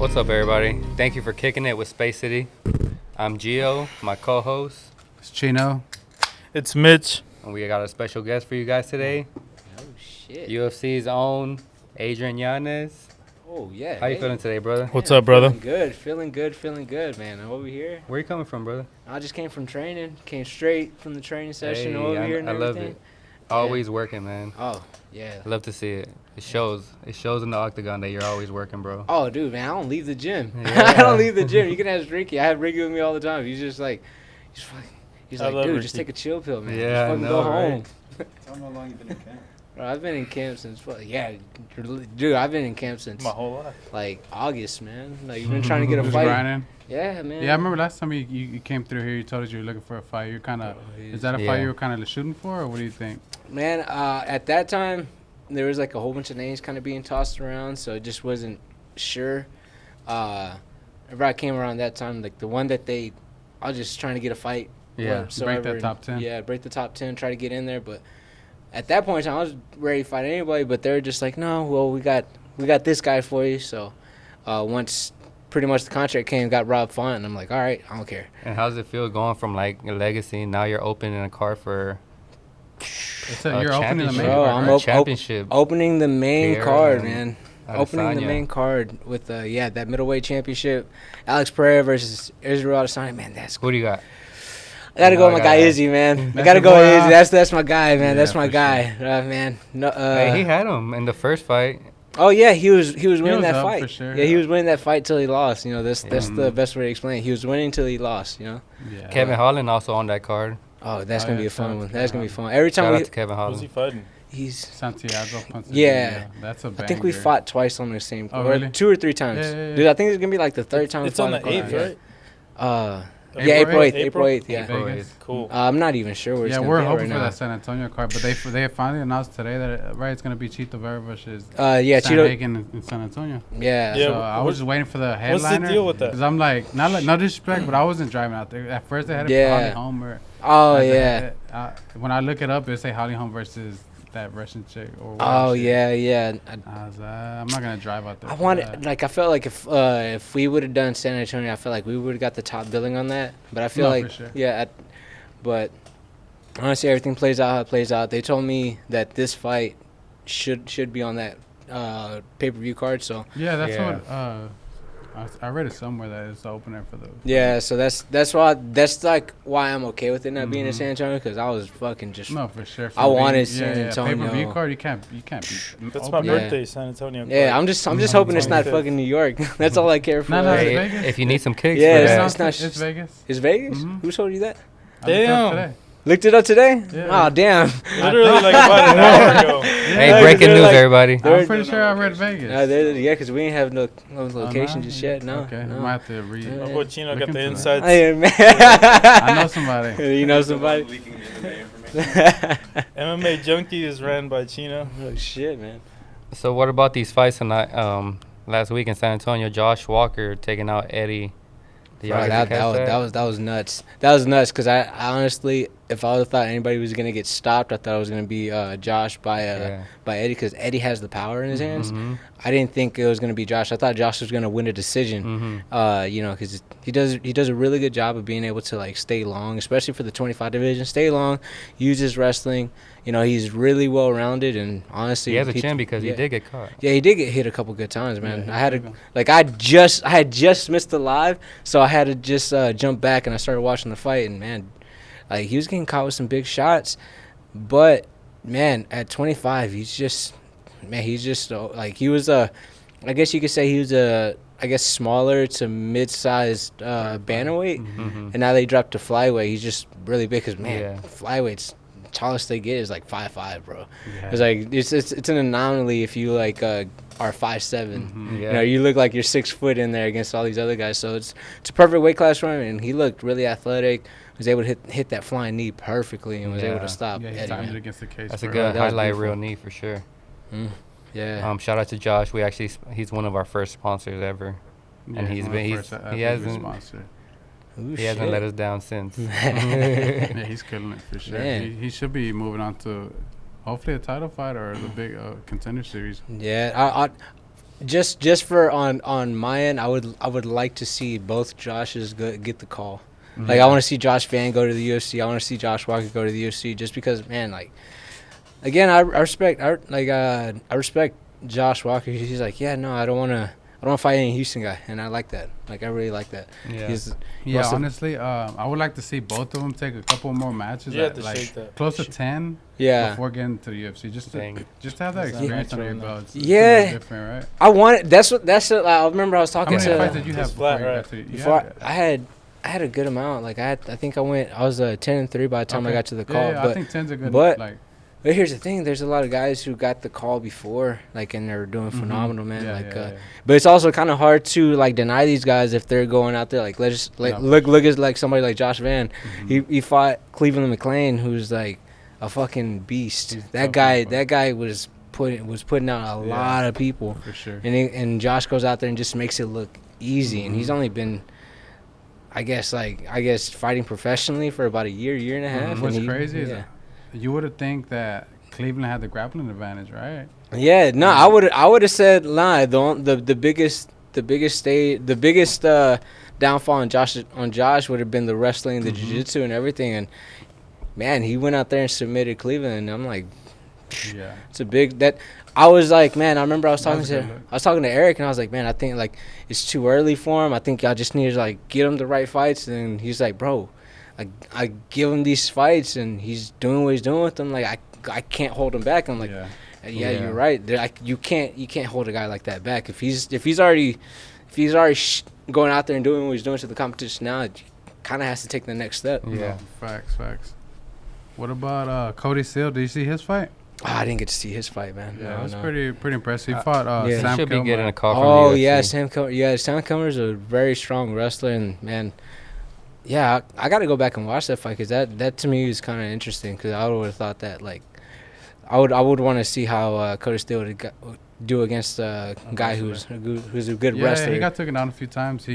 What's up, everybody? Thank you for kicking it with Space City. I'm Gio, my co-host. It's Chino. It's Mitch. And we got a special guest for you guys today. Oh, shit. UFC's own Adrian Yanez. Oh, yeah. How you feeling today, brother? What's up, brother? Feeling good, man. I'm over here. Where you coming from, brother? I just came from training. Came straight from the training session over here and I love everything. it. Always working, man. Oh, yeah. I love to see it. It shows. It shows in the octagon that you're always working, bro. Oh, dude, man, I don't leave the gym. Yeah. I don't leave the gym. You can ask Ricky. I have Ricky with me all the time. He's just like, he's like, dude, Ricky. just take a chill pill, man. Yeah, just fucking I go know, home. right? Tell me how long you've been in camp. Bro, I've been in camp since, dude, I've been in camp since, My whole life. like, August, man. Like, you've been trying to get a Just fight. grinding. Yeah, man. Yeah, I remember last time you came through here, you told us you were looking for a fight. You're kind of, is that a Yeah. fight you were kind of shooting for, or what do you think? Man, at that time, there was like a whole bunch of names kind of being tossed around, so it just wasn't sure. Whenever I came around that time, like the one that I was just trying to get a fight. Yeah, break that top 10. Yeah, break the top 10, try to get in there. But at that point in time, I was ready to fight anybody, but they were just like, no, well, we got this guy for you. So once pretty much the contract came, got Rob Font, and I'm like, all right, I don't care. And how does it feel going from like a legacy? Now you're opening a card for You're opening the main Bro, card, I'm right? championship. Opening the main Here, card, man. Opening the Adesanya. main card with that middleweight championship, Alex Pereira versus Israel Adesanya. Man, that's cool. Who do you got? I gotta go No, with I my guy gotta- Izzy, man. I That's gotta your go boy, with huh? Izzy. That's my guy, man. Yeah, That's my for guy, man. No, Hey, he had him in the first fight. oh yeah, he was winning was that up fight. for sure. Yeah, he was winning that fight till he lost. You know, that's Yeah. the best way to explain it. He was winning till he lost. You know. Yeah. Kevin Holland also on that card. Oh, that's Oh, gonna be yeah, a fun shout out one. to That's Kevin gonna be fun. Every Shout time out to Kevin Who's he Holland. fighting? he's. Santiago Ponce. Yeah. That's a banger. I think we fought twice on the same, Oh, or really? 2 or 3 times. Yeah. Dude, I think it's gonna be like the third time. we It's on fought the in a 8th, fight. right? Yeah, April 8th. April? April 8th. Yeah. April Vegas. 8th. Cool. I'm not even sure where it's Yeah, gonna we're be at hoping right for now. that San Antonio card, but they finally announced today that right, it's gonna be Chito Vera versus Yeah, San Cheeto. Hagen in San Antonio. Yeah. Yeah, So I was just waiting for the what's the headliner. deal with that? Because I'm like, no disrespect, but I wasn't driving out there. At first, they had it Yeah. for Holly Holm. Oh as a- yeah. when I look it up, it say Holly Holm versus that Russian chick. Or whatever Oh shit. yeah. I was I'm not gonna drive out there. I for wanted, that. like, I felt like if we would have done San Antonio, I feel like we would have got the top billing on that. But I feel No, like, for sure. yeah, but honestly, everything plays out how it plays out. They told me that this fight should be on that pay-per-view card. So Yeah, that's Yeah. what. I read it somewhere that it's the opener for the. yeah, so that's like why I'm okay with it not being in San Antonio, because I was fucking just No, for sure. I wanted San Pay-per-view Antonio. card, you can't beat. That's my opener. birthday, San Antonio. yeah. I'm just hoping it's not 25th. fucking New York. That's all I care for. No, no, Hey, it's Vegas. if you need some kicks, Yeah, for it's that. not- It's Vegas. Is Vegas? Mhm. Who told you that? I looked it up Damn. today. Looked it up today? Yeah. Oh damn. Literally like about an hour ago. Hey, Yeah, breaking they're news, like- everybody. They're- I'm pretty sure I read Vegas. Yeah, because we ain't have no Oh, location no? just yet. No. Okay, no. I might have to read. Yeah. My boy Chino Look got the into that. insides. Hey, man. I know somebody. You know somebody? Leaking MMA information. MMA Junkie is ran by Chino. Oh shit, man. So what about these fights tonight? Last week in San Antonio, Josh Walker taking out Eddie. Did y'all Bro, get to catch that was nuts. That was nuts because I honestly, if I would have thought anybody was gonna get stopped, I thought it was gonna be Josh by Eddie, because Eddie has the power in his hands. Mhm. I didn't think it was gonna be Josh. I thought Josh was gonna win a decision. Mhm. You know, because he does a really good job of being able to like stay long, especially for the 25 division. Stay long, use his wrestling. You know, he's really well rounded, and honestly, He has a chin because yeah. he did get caught. Yeah, he did get hit a couple good times, man. Yeah, I had he to did. like I had just missed the live, so I had to just jump back and I started watching the fight, and man, like he was getting caught with some big shots, but man, at 25, he's just like he was I guess you could say he was smaller to mid-sized bantamweight, Mhm. and now they dropped to flyweight. He's just really big because man, Yeah. flyweight's tallest they get is like 5'5", bro. Yeah. It's like it's an anomaly if you like are 5'7". Mhm. Yeah. You know, you look like you're 6 foot in there against all these other guys. So it's a perfect weight class for him, and he looked really athletic. Was able to hit that flying knee perfectly and was able Yeah. to stop Yeah, he Eddie. timed it Man. against the case. That's a bro. good that was highlight beautiful. reel knee for sure. Yeah. Shout out to Josh. He's one of our first sponsors ever. Yeah, and he's one of been- the he's- first he athletes we hasn't- sponsored. Ooh, He hasn't shit. let us down since. Yeah, he's killing it for sure. Man. He should be moving on to hopefully a title fight or the big contender series. Yeah, just for on my end, I would like to see both Joshes get the call. Like I want to see Josh Van go to the UFC. I want to see Josh Walker go to the UFC. Just because, man, like again, I respect Josh Walker. He's like, yeah, no, I don't want to fight any Houston guy, and I like that. Like I really like that. Yeah. Honestly, I would like to see both of them take a couple more matches. You have to like shake that. close to 10. Yeah. Before getting to the UFC, just to have that experience under your belt. It's Yeah. a little different, right? I want it. That's it. I remember I was talking How many fights to did you have Just before flat, you right? got to? before I had a good amount. Like I think I was 10-3 by the time I got to the call. Yeah, but I think 10's a good. but- like, But here's the thing: there's a lot of guys who got the call before, like, and they're doing Mhm. phenomenal, man. Yeah, like, yeah. but it's also kind of hard to like deny these guys if they're going out there. Like, let's just like No. look at like somebody like Josh Van. Mhm. He fought Cleveland McLean, who's like a fucking beast. He's a That tough guy was putting out a Yeah. lot of people, for sure. and Josh goes out there and just makes it look easy. And he's Mhm. only been, I guess fighting professionally for about a year and a half. What's and crazy is yeah. you would have think that Cleveland had the grappling advantage, right? Yeah, no, I would have said the biggest downfall on Josh would have been the wrestling, the Mhm. jiu-jitsu and everything. And man, he went out there and submitted Cleveland, and I'm like, Yeah. it's a big that. I was like, man, I remember I was That talking was a to good look. Eric, and I was like, man, I think like it's too early for him. I think y'all just need to like get him the right fights. And he's like, bro, I give him these fights, and he's doing what he's doing with them. Like I can't hold him back. I'm like, Yeah. yeah, you're right. You can't hold a guy like that back. If he's already going out there and doing what he's doing to the competition now, it kind of has to take the next step. Yeah. No, facts. What about Cody Seal? Did you see his fight? Oh, I didn't get to see his fight, man. Yeah, No, it was no. pretty impressive. He fought yeah. He Sam should be Kilmer. getting a call from Oh the UFC. yeah, Sam Comer's a very strong wrestler, and man, yeah, I got to go back and watch that fight because that to me is kind of interesting because I would have thought that like I would want to see how Cody Steele would do against a guy who's a good Yeah, wrestler. he got taken down a few times.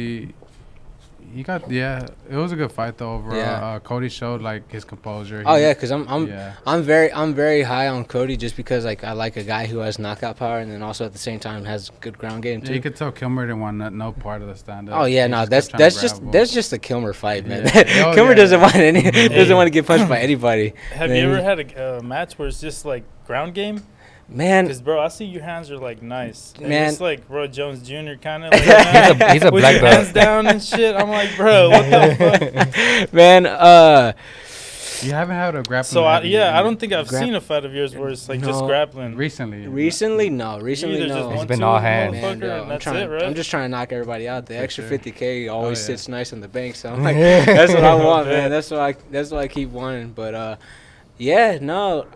It was a good fight though overall. Yeah. Cody showed like his composure. Oh yeah, because I'm Yeah. very high on Cody just because like I like a guy who has knockout power and then also at the same time has good ground game Yeah, too. you could tell Kilmer didn't want no part of the stand up. Oh yeah, no, that's just a Kilmer fight, man. Yeah. Oh, Kilmer yeah. doesn't want to get punched by anybody. Have Man. you ever had a match where it's just like ground game? Man, Because, bro, I see your hands are like nice. And Man. It's like Roy Jones Jr. kind of like He's a with black your belt. hands down and shit. I'm like, bro, what the fuck? man, You haven't had a grappling. So, heavy I in don't think I've Grap- seen a fight of yours where it's like just No. grappling. recently. recently You no. either just It's one, been two, all hands. Man, motherfucker, yo, and that's it, right? I'm just trying to knock everybody out. The For extra sure. $50K always yeah. sits nice in the bank. So I'm like, that's what I want, man. Bet. That's what I keep wanting. But yeah, no,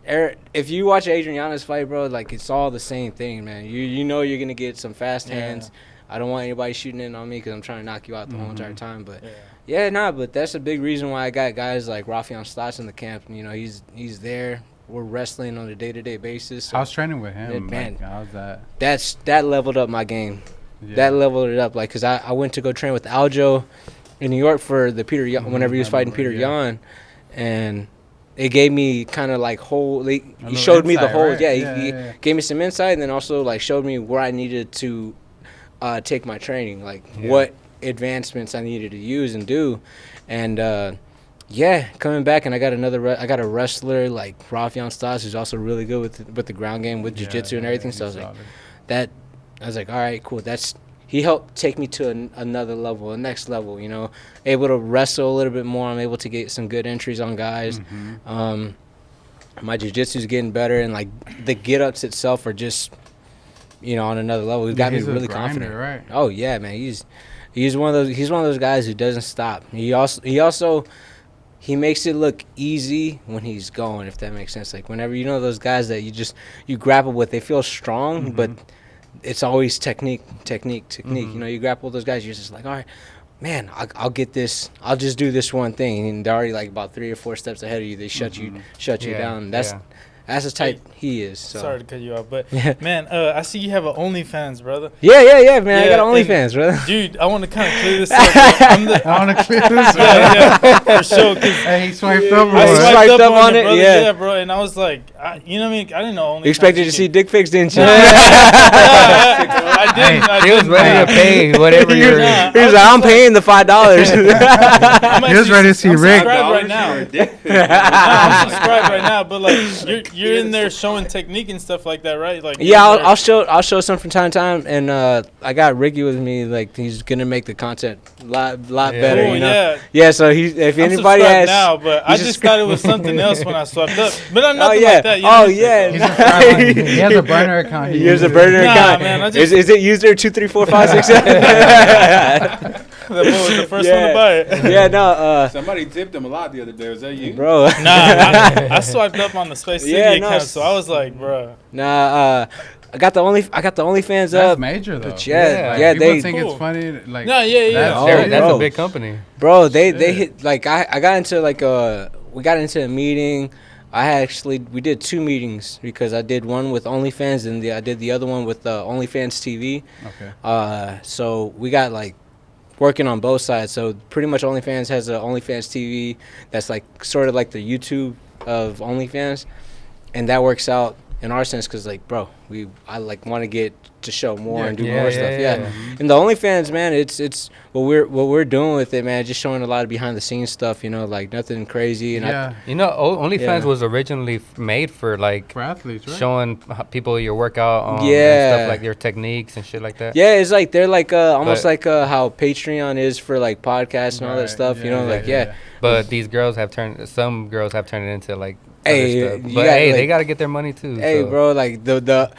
Eric, if you watch Adrian Yanez fight, bro, like it's all the same thing, man. You know you're gonna get some fast Yeah. hands. I don't want anybody shooting in on me because I'm trying to knock you out the whole entire Mhm. time. But Yeah. but that's a big reason why I got guys like Rafion Stotts in the camp. You know, he's there. We're wrestling on a day-to-day basis. So How's training with him? Yeah, man. Like, how's that? that leveled up my game. Yeah. That leveled it up. Like, cause I went to go train with Aljo in New York for the Peter Yan, whenever he was I fighting remember, Peter yeah. Yan, and it gave me kind of like whole. Like, A he little showed me the insight, whole. right? Yeah, Yeah, he yeah. gave me some insight, and then also like showed me where I needed to take my training, like Yeah. what advancements I needed to use and do, and yeah, coming back and I got a wrestler like Rafion Stotts who's also really good with the ground game with jiu-jitsu and everything. So I was like, I was like, all right, cool. He helped take me to another level, a next level. You know, able to wrestle a little bit more. I'm able to get some good entries on guys. Mhm. My jiu-jitsu's getting better, and like the get-ups itself are just, you know, on another level. It got me He's a really grinder, confident. right? Oh yeah, man. He's one of those guys who doesn't stop. He also he makes it look easy when he's going, if that makes sense. Like whenever you know those guys that you grapple with, they feel strong, but it's always technique. You know, you grapple with those guys, you're just like, all right, man, I'll get this. I'll just do this one thing, and they're already like about 3 or 4 steps ahead of you. They shut you Yeah, down. yeah. That's the type he is. So. Sorry to cut you off, but Yeah. man, I see you have an OnlyFans, brother. Yeah, man. I Yeah, got and- OnlyFans, brother. Dude, I want to kind of clear this up. Bro. I'm the, I want to clear this yeah, up. yeah, for sure. 'Cause Hey, he swiped up. I I swiped swiped up up on on it, it, brother. yeah. Yeah, bro. And I was like, You know what I mean? I didn't know OnlyFans. You expected to see dick pics, didn't you? I didn't. He was ready to pay whatever you're. Nah. He was like, I'm paying the $5. He was ready to see I'm Rick. subscribed right now. For a dick pic. I'm subscribed right now, but like you're in there showing technique and stuff like that, right? Like Yeah, I'll show some from time to time, and I got Ricky with me. Like he's gonna make the content a lot better. Cool, You know? yeah. Yeah. So if I'm anybody subscribed has now, but I just thought it was something else when I swiped up. But I'm oh nothing yeah, like that. You oh know? yeah. He's subscribed. He has a burner account. He has a burner Nah, account. man, I is just- it user 23456? That boy was the first one Yeah. to buy it. Yeah, no, Somebody tipped him a lot the other day. Was that you? bro. Nah, I swiped up on the Space City Yeah, no, account, so I was like, bro. Nah, I got the OnlyFans That's up. major though. But yeah, People they, think Cool. it's funny. Like, No, yeah. That's, Oh, That's bro. a big company. bro, they Shit. hit like I got into like we got into a meeting. We did 2 meetings because I did one with OnlyFans and I did the other one with OnlyFans TV. okay. So we got like working on both sides. So pretty much OnlyFans has a OnlyFans TV that's like sort of like the YouTube of OnlyFans, and that works out in our sense because like, bro, I like want to get to show more and do more stuff. Yeah. And the OnlyFans, man, it's what we're doing with it, man. Just showing a lot of behind the scenes stuff, you know, like nothing crazy. And Yeah. You know, OnlyFans Yeah. was originally made for like For athletes, right? showing people your workout, and Yeah. stuff like your techniques and shit like that. yeah, it's like they're like almost But- like how Patreon is for like podcasts and all that Right, stuff. You know, like yeah. But these girls have turned. Some girls have turned it into like Hey, other stuff. you But got, hey, they like- gotta get their money too. Hey, so. bro, like the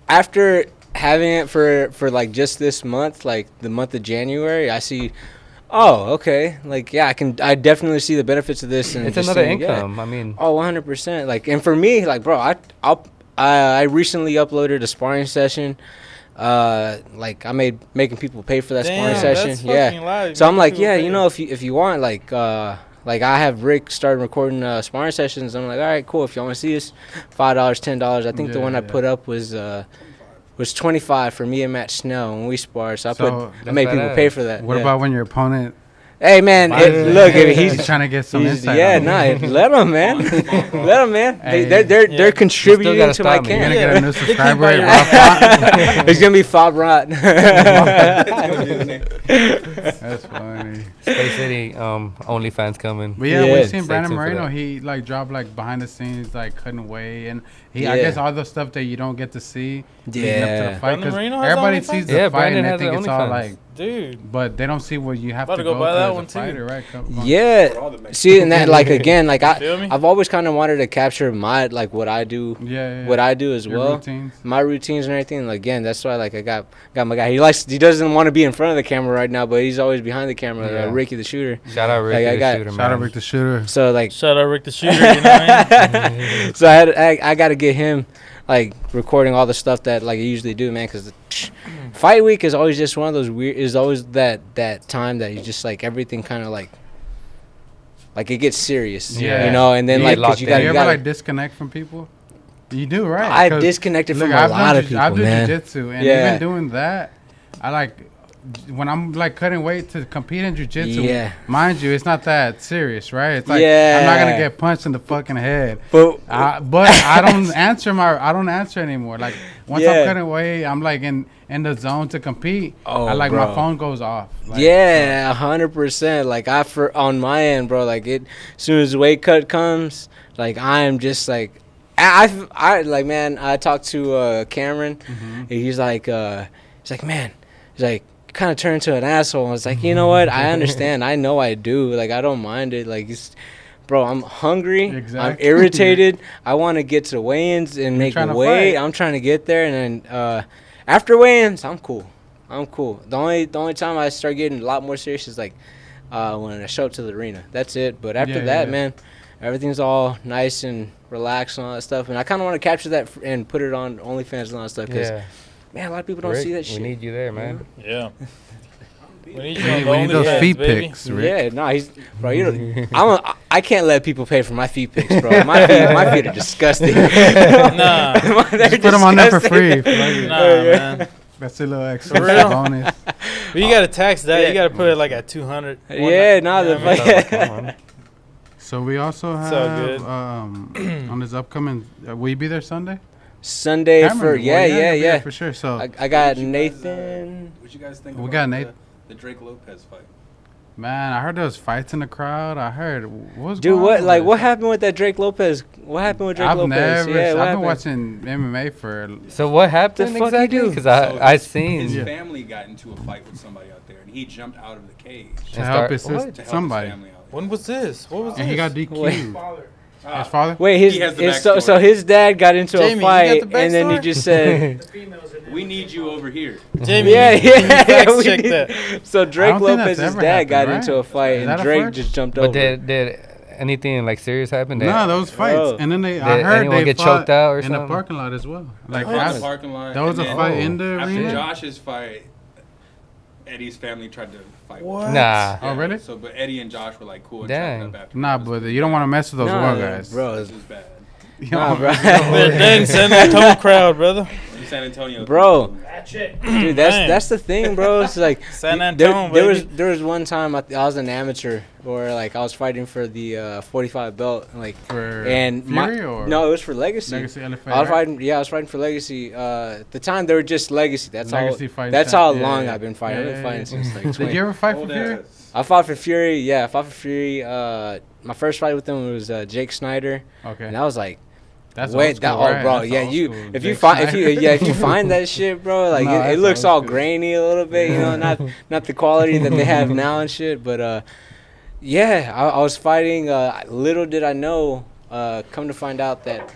after having it for like just this month, like the month of January, I see. Oh, okay. Like, yeah, I definitely see the benefits of this. And It's just another seeing- yeah. income. I mean, Oh, 100%. Like, and for me, like, bro, I recently uploaded a sparring session. Like, I making people pay for that sparring Damn, session. that's Yeah. fucking live. So I'm like, People yeah, pay. you know, if you want, like I have Rick start recording sparring sessions. I'm like, all right, cool. If y'all want to see this, $5, $10. I think the Yeah, one I yeah. put up was $25 for me and Matt Snell when we spar. So I So, made people badass. pay for that. What yeah. about when your opponent Hey man, look, he's he's trying to get some insight? yeah, on it? nah, let him, man, let him, man. Hey. They're Yeah. contributing gotta to my stop me. You're camp. gonna get a new They keep subscriber buying rate. your- It's gonna be Fob Rot. That's funny. Space City, OnlyFans coming. But yeah, Yeah. we've seen Stay Brandon tuned for Moreno. that. He like dropped like behind the scenes, like cutting weight, and I Yeah. guess all the stuff that you don't get to see leading up to Yeah. the fight. Brandon Because Moreno has everybody OnlyFans? sees the Yeah, fight Brandon and they has think an it's all OnlyFans. like, Dude. but they don't see what you have About to to go go buy through that as one, a too. fighter, right? For all Yeah, the Mexicans. see, and that like again, like Feel me? I've always kind of wanted to capture my like what I do, Yeah. what I do as Your well. routines. My routines and everything. Like, again, that's why like I got my guy. He doesn't want to be in front of the camera right now, but he's always behind the camera. Yeah. Ricky the shooter. Shout out Ricky Like, I the got- shooter, man. Shout out Rick the Shooter. So like, Shout out Rick the Shooter, you know what I mean? so I got to get him like recording all the stuff that like I usually do, man. Because fight week is always just one of those weird. Is always that time that you just like everything kind of like it gets serious. Yeah. You know, and then You like get 'cause locked you in. got You you ever got. like disconnect from people? You do, right? I 'Cause, disconnected from look, a lot of people, I do man. jiu-jitsu, and Yeah. even doing that, I like when I'm like cutting weight to compete in jiu-jitsu. Yeah. Mind you, it's not that serious, right? It's like I'm not Yeah. gonna get punched in the fucking head. But But I don't answer anymore. Like once Yeah. I'm cutting weight, I'm like in the zone to compete. Oh, I like bro. my phone goes off. Like, yeah, 100%. Like on my end, bro. Like as soon as the weight cut comes, like I am just like, I like, man. I talked to Cameron. And he's like, man, he's like, kind of turned to an asshole. I was like, you know what? I understand. I know I do. Like I don't mind it. Like bro, I'm hungry. I'm Exactly. irritated. I want to get to weigh-ins and make trying to weight. fight. I'm trying to get there, and then after weigh-ins, I'm cool. The only time I start getting a lot more serious is like when I show up to the arena. That's it. But after Yeah, that, yeah. man, everything's all nice and relaxed and all that stuff. And I kind of want to capture that and put it on OnlyFans and all that stuff. Because Yeah. man, a lot of people don't Rick, see that we shit. need you there, man. Yeah. We need you We on need, the we need those OnlyFans, feet baby. pics, Rick. Yeah, no, he's bro. You don't, I can't let people pay for my feet pics, bro. My feet are disgusting. Nah. They're Just put them on there for disgusting. free. Nah, man. That's a little For extra real? bonus. But you gotta tax that. Yeah. You gotta put it like at 200. Yeah, no, the Yeah, I mean, fuck. So we also It's all have good. on this upcoming. Will you be there Sunday? Sunday Cameron, for well, yeah, you'll be there yeah. for sure. So I got What you guys, Nathan. What you guys think We about got Nate. the Drake Lopez fight? man, I heard there was fights in the crowd. I heard what's Dude, going what on like with what this? happened with that Drake Lopez? What happened with Drake I've Lopez? never. Yeah, what I've been happened? watching MMA for. So what happened The fuck he exactly? do? Because So I his seen. family got into a fight with somebody out there, and he jumped out of the cage To And help start- his what? sister, to help somebody, his family out. When was this? What was and he this? got DQ'd. Wait. His father. Wait, He has the so backstory. his dad got into Jamie, a you got fight, the and then he backstory? just said, We need you over here. Jamie, "Yeah, you fact we check need-" that. I So Drake don't think that's Lopez's ever dad happened, got right? into a fight, Is and that a Drake first? just jumped But over. did anything like serious happen? No, those fights, Bro. and then I Did heard anyone they get fought choked out or in the something? parking lot as well. Like In the after, parking lot. there was a and then fight in the After arena. Josh's fight, Eddie's family tried to fight. with What? him. Nah. Oh, really? So, but Eddie and Josh were like cool and Dang. chopped up after. Nah, but you don't want to mess with those Nah, war guys. bro. This is bad. You don't Nah, wanna bro. mess with those war They're guys. in San Antonio crowd, brother. In San Antonio. Bro. Dude, that's Man. that's the thing, bro. It's like San there, Antonio, baby. there was one time I was an amateur, or like I was fighting for the 45 belt, like For and Fury or no, it was for Legacy. Legacy LFA, I was right? fighting. Yeah, I was fighting for Legacy. At the time, they were just Legacy. That's Legacy how. fighting That's champ. how Yeah, long yeah. I've been fighting. I've been Yeah, fighting yeah, since like. Did 20. you ever fight for Old Fury? ass. I fought for Fury. Yeah, I fought for Fury. My first fight with them was Jake Snyder, Okay. and that was like. That's Wait, old school, that right? bro, That's yeah, old you school. if you Jake find Snyder. if you find that shit, bro, like No, it that's looks old all school. grainy a little bit, you know, not the quality that they have now and shit, but yeah, I was fighting. Little did I know, come to find out that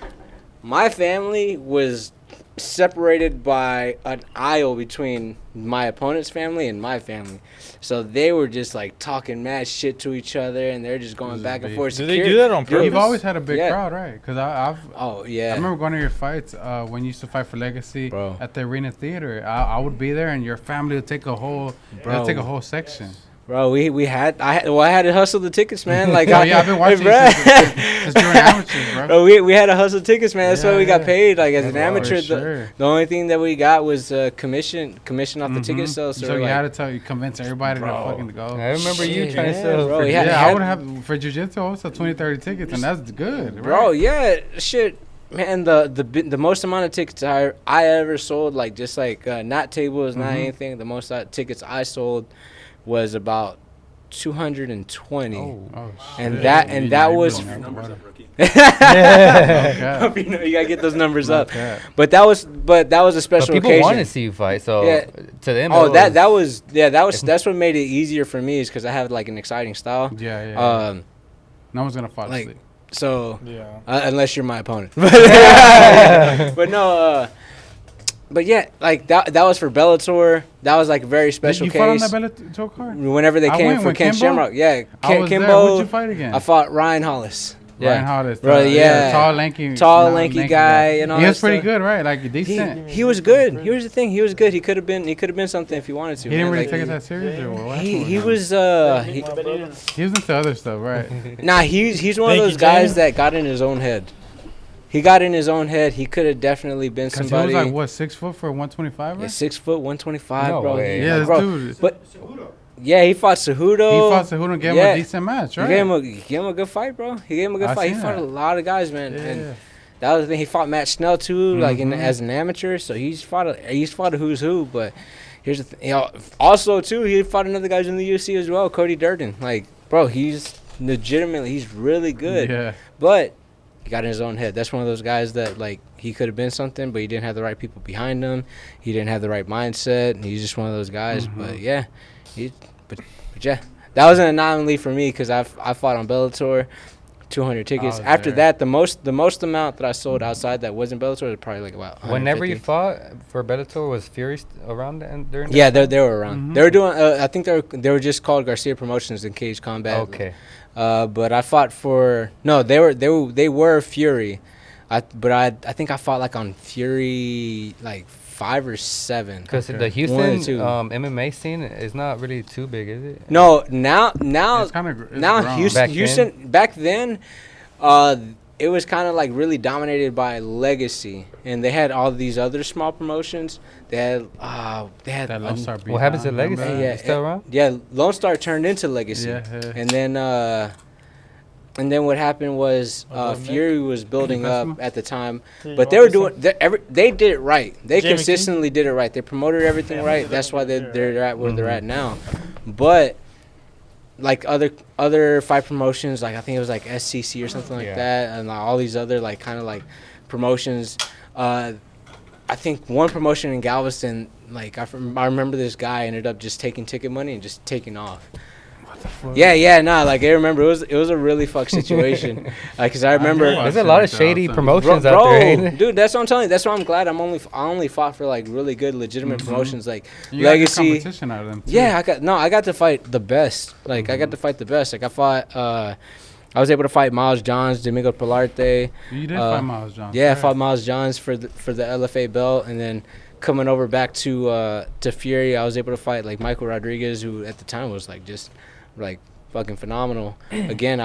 my family was separated by an aisle between my opponent's family and my family. So they were just like talking mad shit to each other, and they're just going This is back and big. forth. Do they do that on Dude, purpose? You've always had a big Yeah. crowd, right? Because I've Oh I yeah, remember going to your fights when you used to fight for Legacy Bro. at the Arena Theater. I would be there, and your family would take a whole section. bro. I had to hustle the tickets, man. Like Oh, yeah, I've been watching you bruh. since you were an amateur, bro. Bro, we had to hustle tickets, man. That's why we got Yeah. paid. Like as an Oh, amateur, sure. the only thing that we got was commission off the Mhm. ticket sales. So, So we're you like, had to convince everybody Bro. to fucking go. I remember you Shit, trying to yeah, sell. bro, for he had- Yeah, had- I would have for jiu-jitsu. I would sell 20, 30 tickets, and that's good, bro, right? yeah, shit, man. The most amount of tickets I ever sold, like just like not tables, not Mhm. anything. The most tickets I sold was about 220. Oh, And shit. that was- Put some numbers up, rookie. Yeah. you gotta get those numbers up. Okay. But that was a But special people occasion. want to see you fight, so Yeah. to them. Oh, it that's what made it easier for me is because I have like an exciting style. Yeah, yeah. Um, No one's gonna fall like- asleep. so Yeah. unless you're my opponent, but no. But yeah, like that was for Bellator. That was like a very special Did you fight on case. that Bellator card? Whenever they I came went for with Ken Kimbo. Shamrock, yeah, I was there. Kimbo. Who'd you fight again? I fought Ryan Hollis. Ryan Yeah, Hollis. Bro, yeah. Tall, lanky. Tall, lanky guy and all He that was pretty stuff. good, right? Like decent. He was good. Here's the thing. He was good. He could have been something if he wanted to. He didn't man. really Like, take it that serious, or what? He was He was into other stuff, right? nah. He's one of Thank those you, guys Jamie. that got in his own head. He got in his own head. He could have definitely been Because he somebody. was like what, 6 foot for 125? Yeah, Right? 6 foot, 125, No bro. way. Yeah, this bro. dude. But yeah, he fought Cejudo. He fought Cejudo and gave him Yeah. a decent match, He right? gave him a good fight, bro. He gave him a good I fight. He seen fought that. a lot of guys, man. Yeah. And that was the thing. He fought Matt Snell too, like Mhm. as an amateur. So he's fought a who's who. But here's the thing. You know, also too, he fought another guys in the UFC as well, Cody Durden. Like, bro, he's he's really good. Yeah. But he got in his own head. That's one of those guys that like he could have been something, but he didn't have the right people behind him. He didn't have the right mindset. And he's just one of those guys. Mhm. But yeah, but yeah, that was an anomaly for me because I fought on Bellator, 200 tickets. was After there. that, the most amount that I sold outside that wasn't Bellator was probably like about 150. Whenever you fought for Bellator, was Fury around during? Yeah, that they were around. Mhm. They were doing. I think they were just called Garcia Promotions in Cage Combat. time? Okay. But I fought for they were Fury, I think I fought like on Fury like 5 or 7. Because Okay. the Houston One or two. MMA scene is not really too big, is it? No, now It's kind of now Back Houston back then, it was kind of like really dominated by Legacy, and they had all these other small promotions. They had that Lone Star beat What happens to down, Legacy? remember? Yeah, It's still around? Yeah, Lone Star turned into Legacy. Yeah, yeah. And then And then what happened was Fury was building up Investment? at the time, Here, you but want they were this doing one? they did it right. They Jamie consistently did it right. They promoted everything Yeah, right. look That's at why that they're at where they're Mhm. at now. But like other fight promotions, like I think it was like SCC or something like Yeah. that, and like all these other like kind of like promotions. I think one promotion in Galveston, like I remember this guy ended up just taking ticket money and just taking off. Yeah, nah, like I remember it was a really fucked situation. Like, cause I remember, know. There's a lot of shady promotions out bro, there, ain't there? dude, that's what I'm telling you. That's why I'm glad I only fought for like really good, legitimate promotions like You got good Legacy. competition out of them. Too. Yeah, I got to fight the best. Like I got to fight the best. Like I fought, I was able to fight Miles Johns, Domingo Pilarte. You did fight Miles Johnson. Yeah, I right? fought Miles Johns for the LFA belt, and then coming over back to Fury, I was able to fight like Michael Rodriguez, who at the time was like just like fucking phenomenal. Again,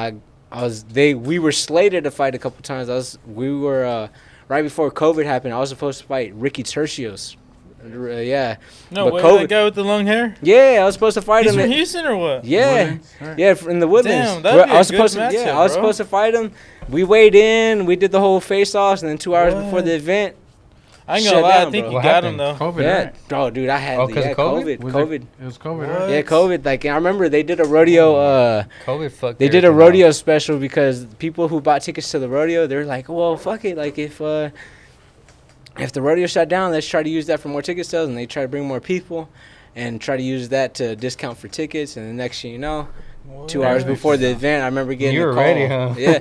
we were slated to fight a couple times. We were right before COVID happened. I was supposed to fight Ricky Tercios. Yeah. No, But wait, COVID- that guy with the long hair? Yeah, I was supposed to fight He's him. from Houston or what? Yeah. Woodlands, right. Yeah, in the Woodlands. Damn, that'd be I was a good supposed to. matchup, Yeah, I was bro. supposed to fight him. We weighed in. We did the whole face-offs, and then 2 hours before What? the event. I ain't Shut gonna lie, down, I think bro. you What got him, happened? though. COVID, Yeah, right? bro, dude, I had Oh, 'cause of COVID? Was COVID. It was COVID, What? right? Yeah, COVID. Like I remember they did a rodeo. COVID fucked. They did a everything rodeo up. special because people who bought tickets to the rodeo, they're like, well, fuck it. Like if the rodeo shut down, let's try to use that for more ticket sales, and they try to bring more people, and try to use that to discount for tickets. And the next thing you know, 2 hours Yeah. before the event, I remember getting You a were call. ready, huh? Yeah,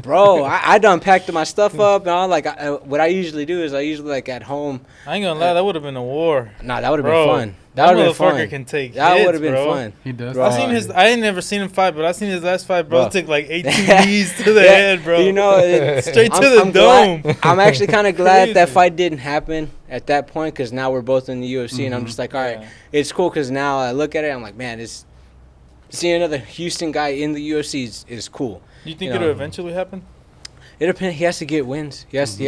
bro, I done packed my stuff up, and all like what I usually do is I usually like at home. I ain't gonna lie, that would have been a war. Nah, that would have Bro, been fun. That would have been motherfucker fun. can take That hits, would have been bro. fun. He does. Bro. I seen his. I ain't never seen him fight, but I seen his last fight, bro. Bro. Took like 18 knees to the head, bro. You know, Straight to the dome. I'm actually kind of glad that Crazy. fight didn't happen at that point because now we're both in the UFC, and I'm just like, all right, Yeah. it's cool because now I look at it, I'm like, man, it's seeing another Houston guy in the UFC is cool. You think You it'll know. eventually happen? It depends. He has to get wins. He has to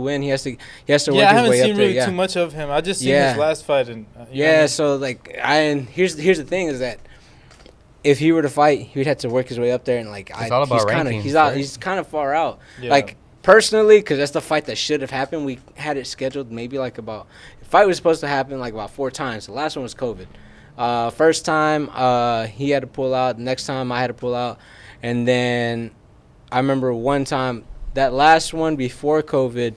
win. He has to work Yeah, I his haven't way seen up there. really Yeah. too much of him. I just seen Yeah. his last fight, and you know what I Yeah, mean? so like and here's the thing is that if he were to fight, he would have to work his way up there, and like It's all about rankings, right? he's kind of far out. Yeah. Like personally, because that's the fight that should have happened. We had it scheduled maybe like about the fight was supposed to happen like about 4 times. The last one was COVID. First time he had to pull out. Next time I had to pull out, and then I remember one time that last one before COVID.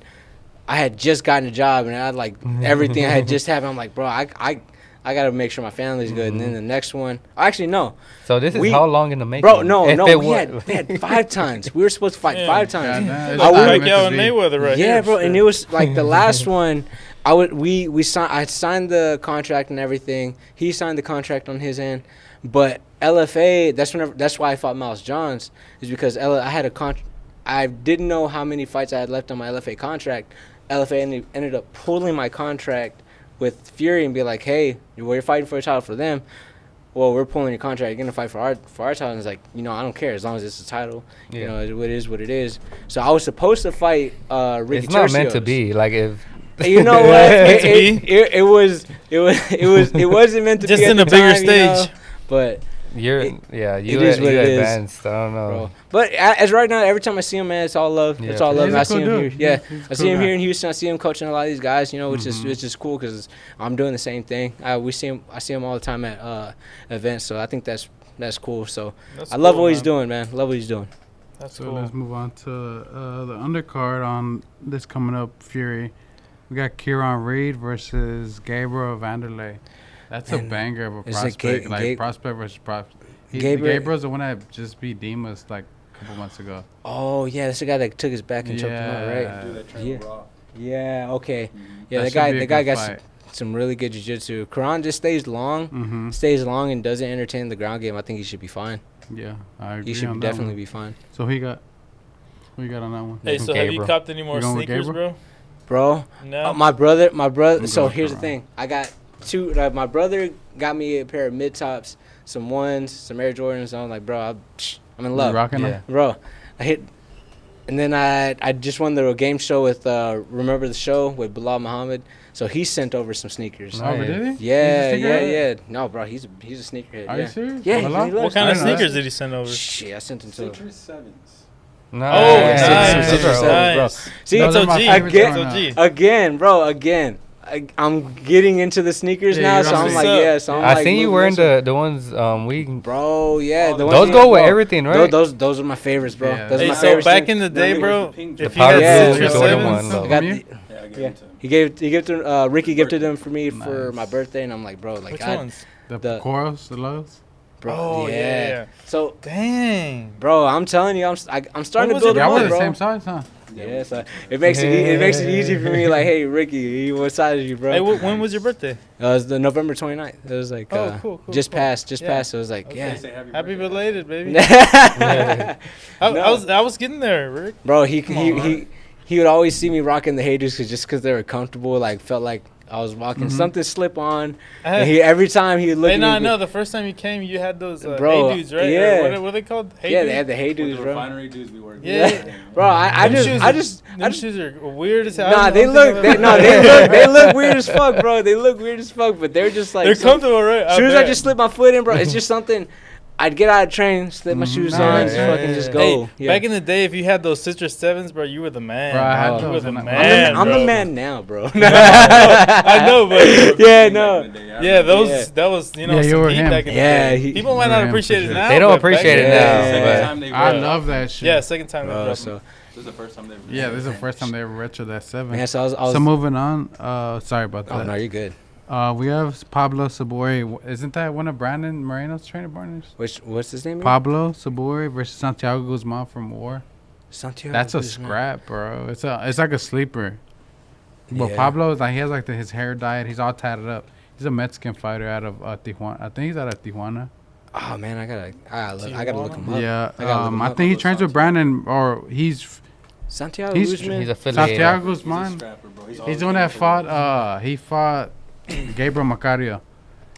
I had just gotten a job and I had like everything I had just happened. I'm like, bro, I got to make sure my family's good. And then the next one, actually no, So this is We- how long in the making? bro, no, If no, it we wa- had 5 times. We were supposed to fight Yeah. 5 times. Yeah, It's nah, like I would- Pacquiao and Mayweather right Yeah, here. bro, and it was like the last one. I signed the contract and everything. He signed the contract on his end, but LFA. That's why I fought Miles Johns is because I had a contract. I didn't know how many fights I had left on my LFA contract. LFA ended up pulling my contract with Fury and be like, "Hey, you're fighting for a title for them. Well, we're pulling your contract. You're gonna fight for our title." And it's like, I don't care as long as it's a title. Yeah. It is what it is. So I was supposed to fight Ricky It's not meant to Tercios. be. Like if You know what? Meant to It wasn't meant to Just be at in the a bigger time, you know? stage. But you're, It- you is what it is, advanced. I don't know. bro, but as right now, every time I see him, man, it's all love. Yeah. It's all love. He's And a I see cool him dude. here. Yeah, He's a I see cool him guy. here in Houston. I see him coaching a lot of these guys. Which is cool because I'm doing the same thing. I see him all the time at events. So I think that's cool. So That's I love cool, what he's man. doing, man. Love what he's doing. That's So cool. let's move on to the undercard on this coming up Fury. We got Kieran Reed versus Gabriel Vanderlei. That's a And banger of a is it prospect. Ga- Prospect versus prospect. Gabriel- Gabriel's the one that just beat Demas like a couple months ago. Oh yeah, that's the guy that took his back and choked him out, right? Dude, that trained Yeah. raw. Yeah. Okay. Yeah, That the should guy be a the guy good got fight. some really good jiu-jitsu. Karan just stays long. And doesn't entertain the ground game. I think he should be fine. Yeah, I agree He should on that definitely one. be fine. So who you got on that one? Hey, so have you Gabriel. copped any more You going with sneakers, bro? Bro, No. my brother. I'm So going here's the Karan. thing. I got 2. My brother got me a pair of mid tops, some ones, some Air Jordans. I'm like, bro, I'm in You love, rocking Yeah. them? bro. I hit. And then I just won the game show with Remember the Show with Bilal Muhammad. So he sent over some sneakers. Oh, but did he? Yeah, He's a yeah, sneakerhead? yeah. No, bro, he's a sneakerhead. Are yeah. you serious? Yeah, Bilal? he loves What kind of I didn't know sneakers that. did he send over? Shit, I sent him to. Citrus Sevens. Nice. Oh, Yeah, nice. Citrus Those are Sevens, bro. Nice. See, Those are my OG. favorites again- growing up. OG. again, bro, again. I'm getting into the sneakers Yeah, now, you're so on I'm the- like, What's yeah. up? So I'm I like seen you moving wearing this way. the ones we. Bro, yeah, the Those ones go with bro, everything, right? Those are my favorites, bro. Yeah. Those are Hey, my so favorites. back in the day, Yeah, bro, the pink if The you had powder blue Citrus Jordan Sevens, one, though. From Got you? the- Yeah, I gave Yeah. them to him. he gave to Ricky gifted them for me for Nice. my birthday, and I'm like, bro, like, which I, ones? The The- Coros, the lows. bro, Oh, yeah. So, Dang. bro, I'm telling you, I'm starting When to was build it them Y'all up, were the bro. same size, huh? Yeah, so it makes it easy for me. Like, hey, Ricky, what size are you, bro? Hey, when was your birthday? It was the November 29th. It was like Oh, cool, just cool. passed. Yeah. So it was like, They yeah. say Happy birthday. belated, baby. No. I was getting there, Rick. Bro, on, he would always see me rocking the haters just because they were comfortable. Like felt like I was walking something slip on. And every time he would look Hey, at no, me, I know. The first time you came, you had those Bro, hey dudes, right? yeah. Or what are they called? Hey yeah, dudes? they had the hey With dudes, the bro. refinery dudes we worked Yeah. with. Bro, I Them shoes just them shoes are weird as hell. nah, they look they look weird as fuck, bro. They look weird as fuck, but they're just like They're some- comfortable, right? As soon as I just slip my foot in, bro, it's just something. I'd get out of train, slip my shoes Nah, on, just yeah, fucking yeah, just yeah. go. Hey, Yeah. back in the day, if you had those Citrus Sevens, bro, you were the man. Bro, I had Oh. You were those. the and I- man. I'm the bro. man now, bro. I know, but Yeah, no. yeah, those Yeah. that was Yeah, some you were heat him. back in the Yeah, day. he- People might you not were him appreciate for it sure. now. They don't but back appreciate then- it Yeah. now. Second but- time they I were- love that shit. Yeah, second time. they Bro, dropped so them. This is the first time they ever. Yeah, this is the first time they ever retro that 7. man, so I was So moving on. Sorry about oh that. no, you're good. We have Pablo Sabori. Isn't that one of Brandon Moreno's trainer partners? What's his name? again? Pablo Sabori versus Santiago Guzman from War. Santiago. That's a Guzman. scrap, bro. It's like a sleeper. But Yeah. Pablo is like he has like his hair dyed. He's all tatted up. He's a Mexican fighter out of Tijuana. I think he's out of Tijuana. Oh man, I gotta look him up. Yeah. I gotta look him I up. think he trains with Brandon, or he's Santiago he's- Guzman. He's affiliated. Santiago He's a Guzman. scrapper, bro. He's always the one that getting forward. fought. He fought Gabriel Macario.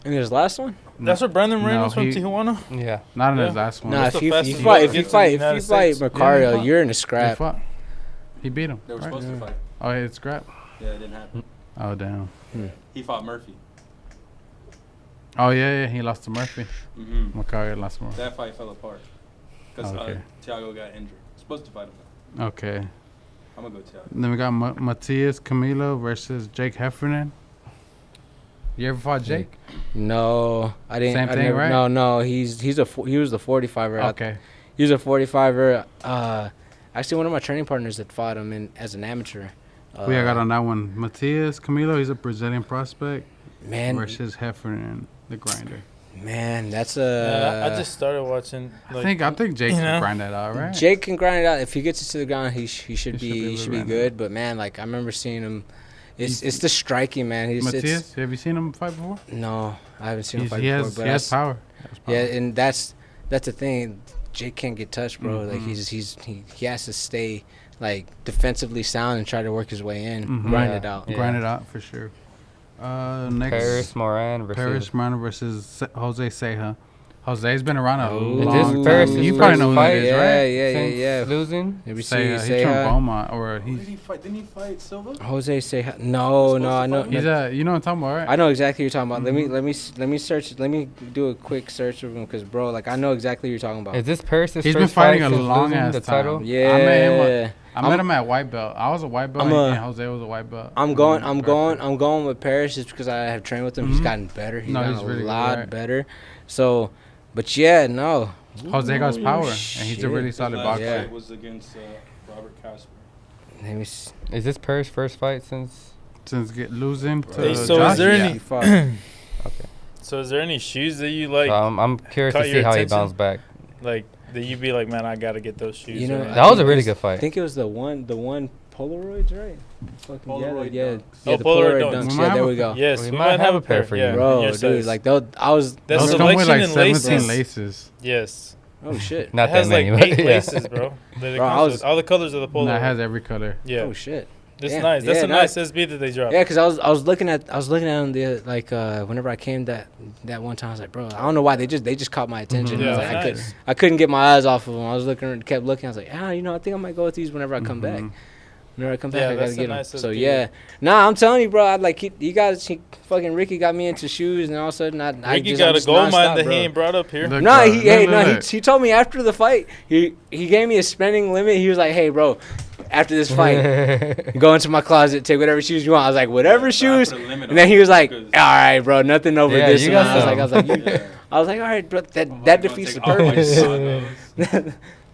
And his last one? That's where Brandon No, Moreno's from he- Tijuana. Yeah. Not in Yeah. his last one. Nah, What's if the you fastest fight he gets in the United States? Macario, Yeah, he you're in a He scrap. fought. He beat him. They were right? supposed to fight. Oh, yeah, it's scrap. Yeah, it didn't happen. Oh, damn. He fought Murphy. Oh, yeah. He lost to Murphy. Mm-hmm. Macario lost to Murphy. That fight fell apart because Okay. Thiago got injured. Supposed to fight him. Okay. I'm gonna go Thiago. Then we got Matias Camilo versus Jake Heffernan. You ever fought Jake? No, I didn't. Same I thing, never, right? No, he was the 45er. Okay. He was a 45er. Actually, one of my training partners that fought him as an amateur. We got on that one. Matias Camilo, he's a Brazilian prospect man. versus Heffernan, the grinder. Man, that's Yeah, I just started watching. Like, I think Jake you can know? grind that out, right? Jake can grind it out. If he gets it to the ground, he should He be should be good. But man, like I remember seeing him. It's the striking, man. Matias, have you seen him fight before? No, I haven't seen him fight He before. has But power. He has power. yeah, and that's the thing. Jake can't get touched, bro. Like Mhm. he has to stay like defensively sound and try to work his way in, Mhm. grind Yeah. it out. Yeah. Grind it out for sure. Next, Paris Moran versus. Paris Moreno versus Jose Ceja. Jose's been around a Ooh. Is long this time. Paris' You first probably know who that fight? is, Yeah, right? yeah, Since yeah. Losing. Maybe Ceja. see He's from Ceja. Beaumont, or Who did he's he fight? Didn't he fight Silva? Jose Ceja. No, Supposed no, to I know. fight he's you know what I'm talking about, right? I know exactly what you're talking about. Mhm. Let me search. Let me do a quick search of him because, bro, like I know exactly what you're talking about. Is this Paris' He's first been fighting fight a since long losing ass the time. title? Yeah, I met him at white belt. I was a white belt, I'm and Jose was a white belt. I'm going with Paris just because I have trained with him. He's Mhm. gotten better. He's No, gotten he's a really good, lot right. better. So, but yeah, no. Jose got his power, and he's shit. a really His solid last boxer. Yeah. fight was against Robert Casper. Let me see. Is this Paris' first fight since? Since losing to Hey, so Josh, is there yeah. any- He fought. so is there any shoes that you like? I'm curious to caught see your how he attention? bounced back. Like that you'd be like, man, I gotta get those shoes. You know, or- That was a think really it's- good I fight. think it was the one Polaroids, right? Fucking Polaroid yeah, dunks. yeah, Oh, the Polaroid Polaroid dunks. dunks. We Yeah, might there have we a- go. Yes, We we might have a pair for you. Yeah, Bro, your dude, size. like I was. That Those selection come with like and 17 laces. laces. Yes, Oh shit. Not it has that many, like but 8 yeah. laces, bro. That it Bro, I comes was- with. All the colors of the And Polaroid. that has every color. Yeah. Oh shit. It's Yeah, nice. That's yeah, a nice SB that they dropped. Yeah, because I was looking at him whenever I came that one time. I was like, bro, I don't know why they just caught my attention. Mhm. I was Yeah, like, nice. I couldn't get my eyes off of them. I was kept looking. I was like, I think I might go with these whenever I come back. Mhm. Whenever I come back, Yeah, I gotta that's a get them. nice So SB. yeah, nah, I'm telling you, bro. I like you guys. Fucking Ricky got me into shoes, and all of a sudden, I Ricky just, got I'm a just gold mine nonstop, that bro. he ain't brought up here. Look, No, bro, he look. he told me after the fight. He gave me a spending limit. He was like, "Hey, bro, after this fight, go into my closet, take whatever shoes you want." I was like, "Whatever shoes." And then he was like, "All right, bro, nothing over Yeah, this you amount." got I was like, I was like, "All right, bro, that defeats the purpose."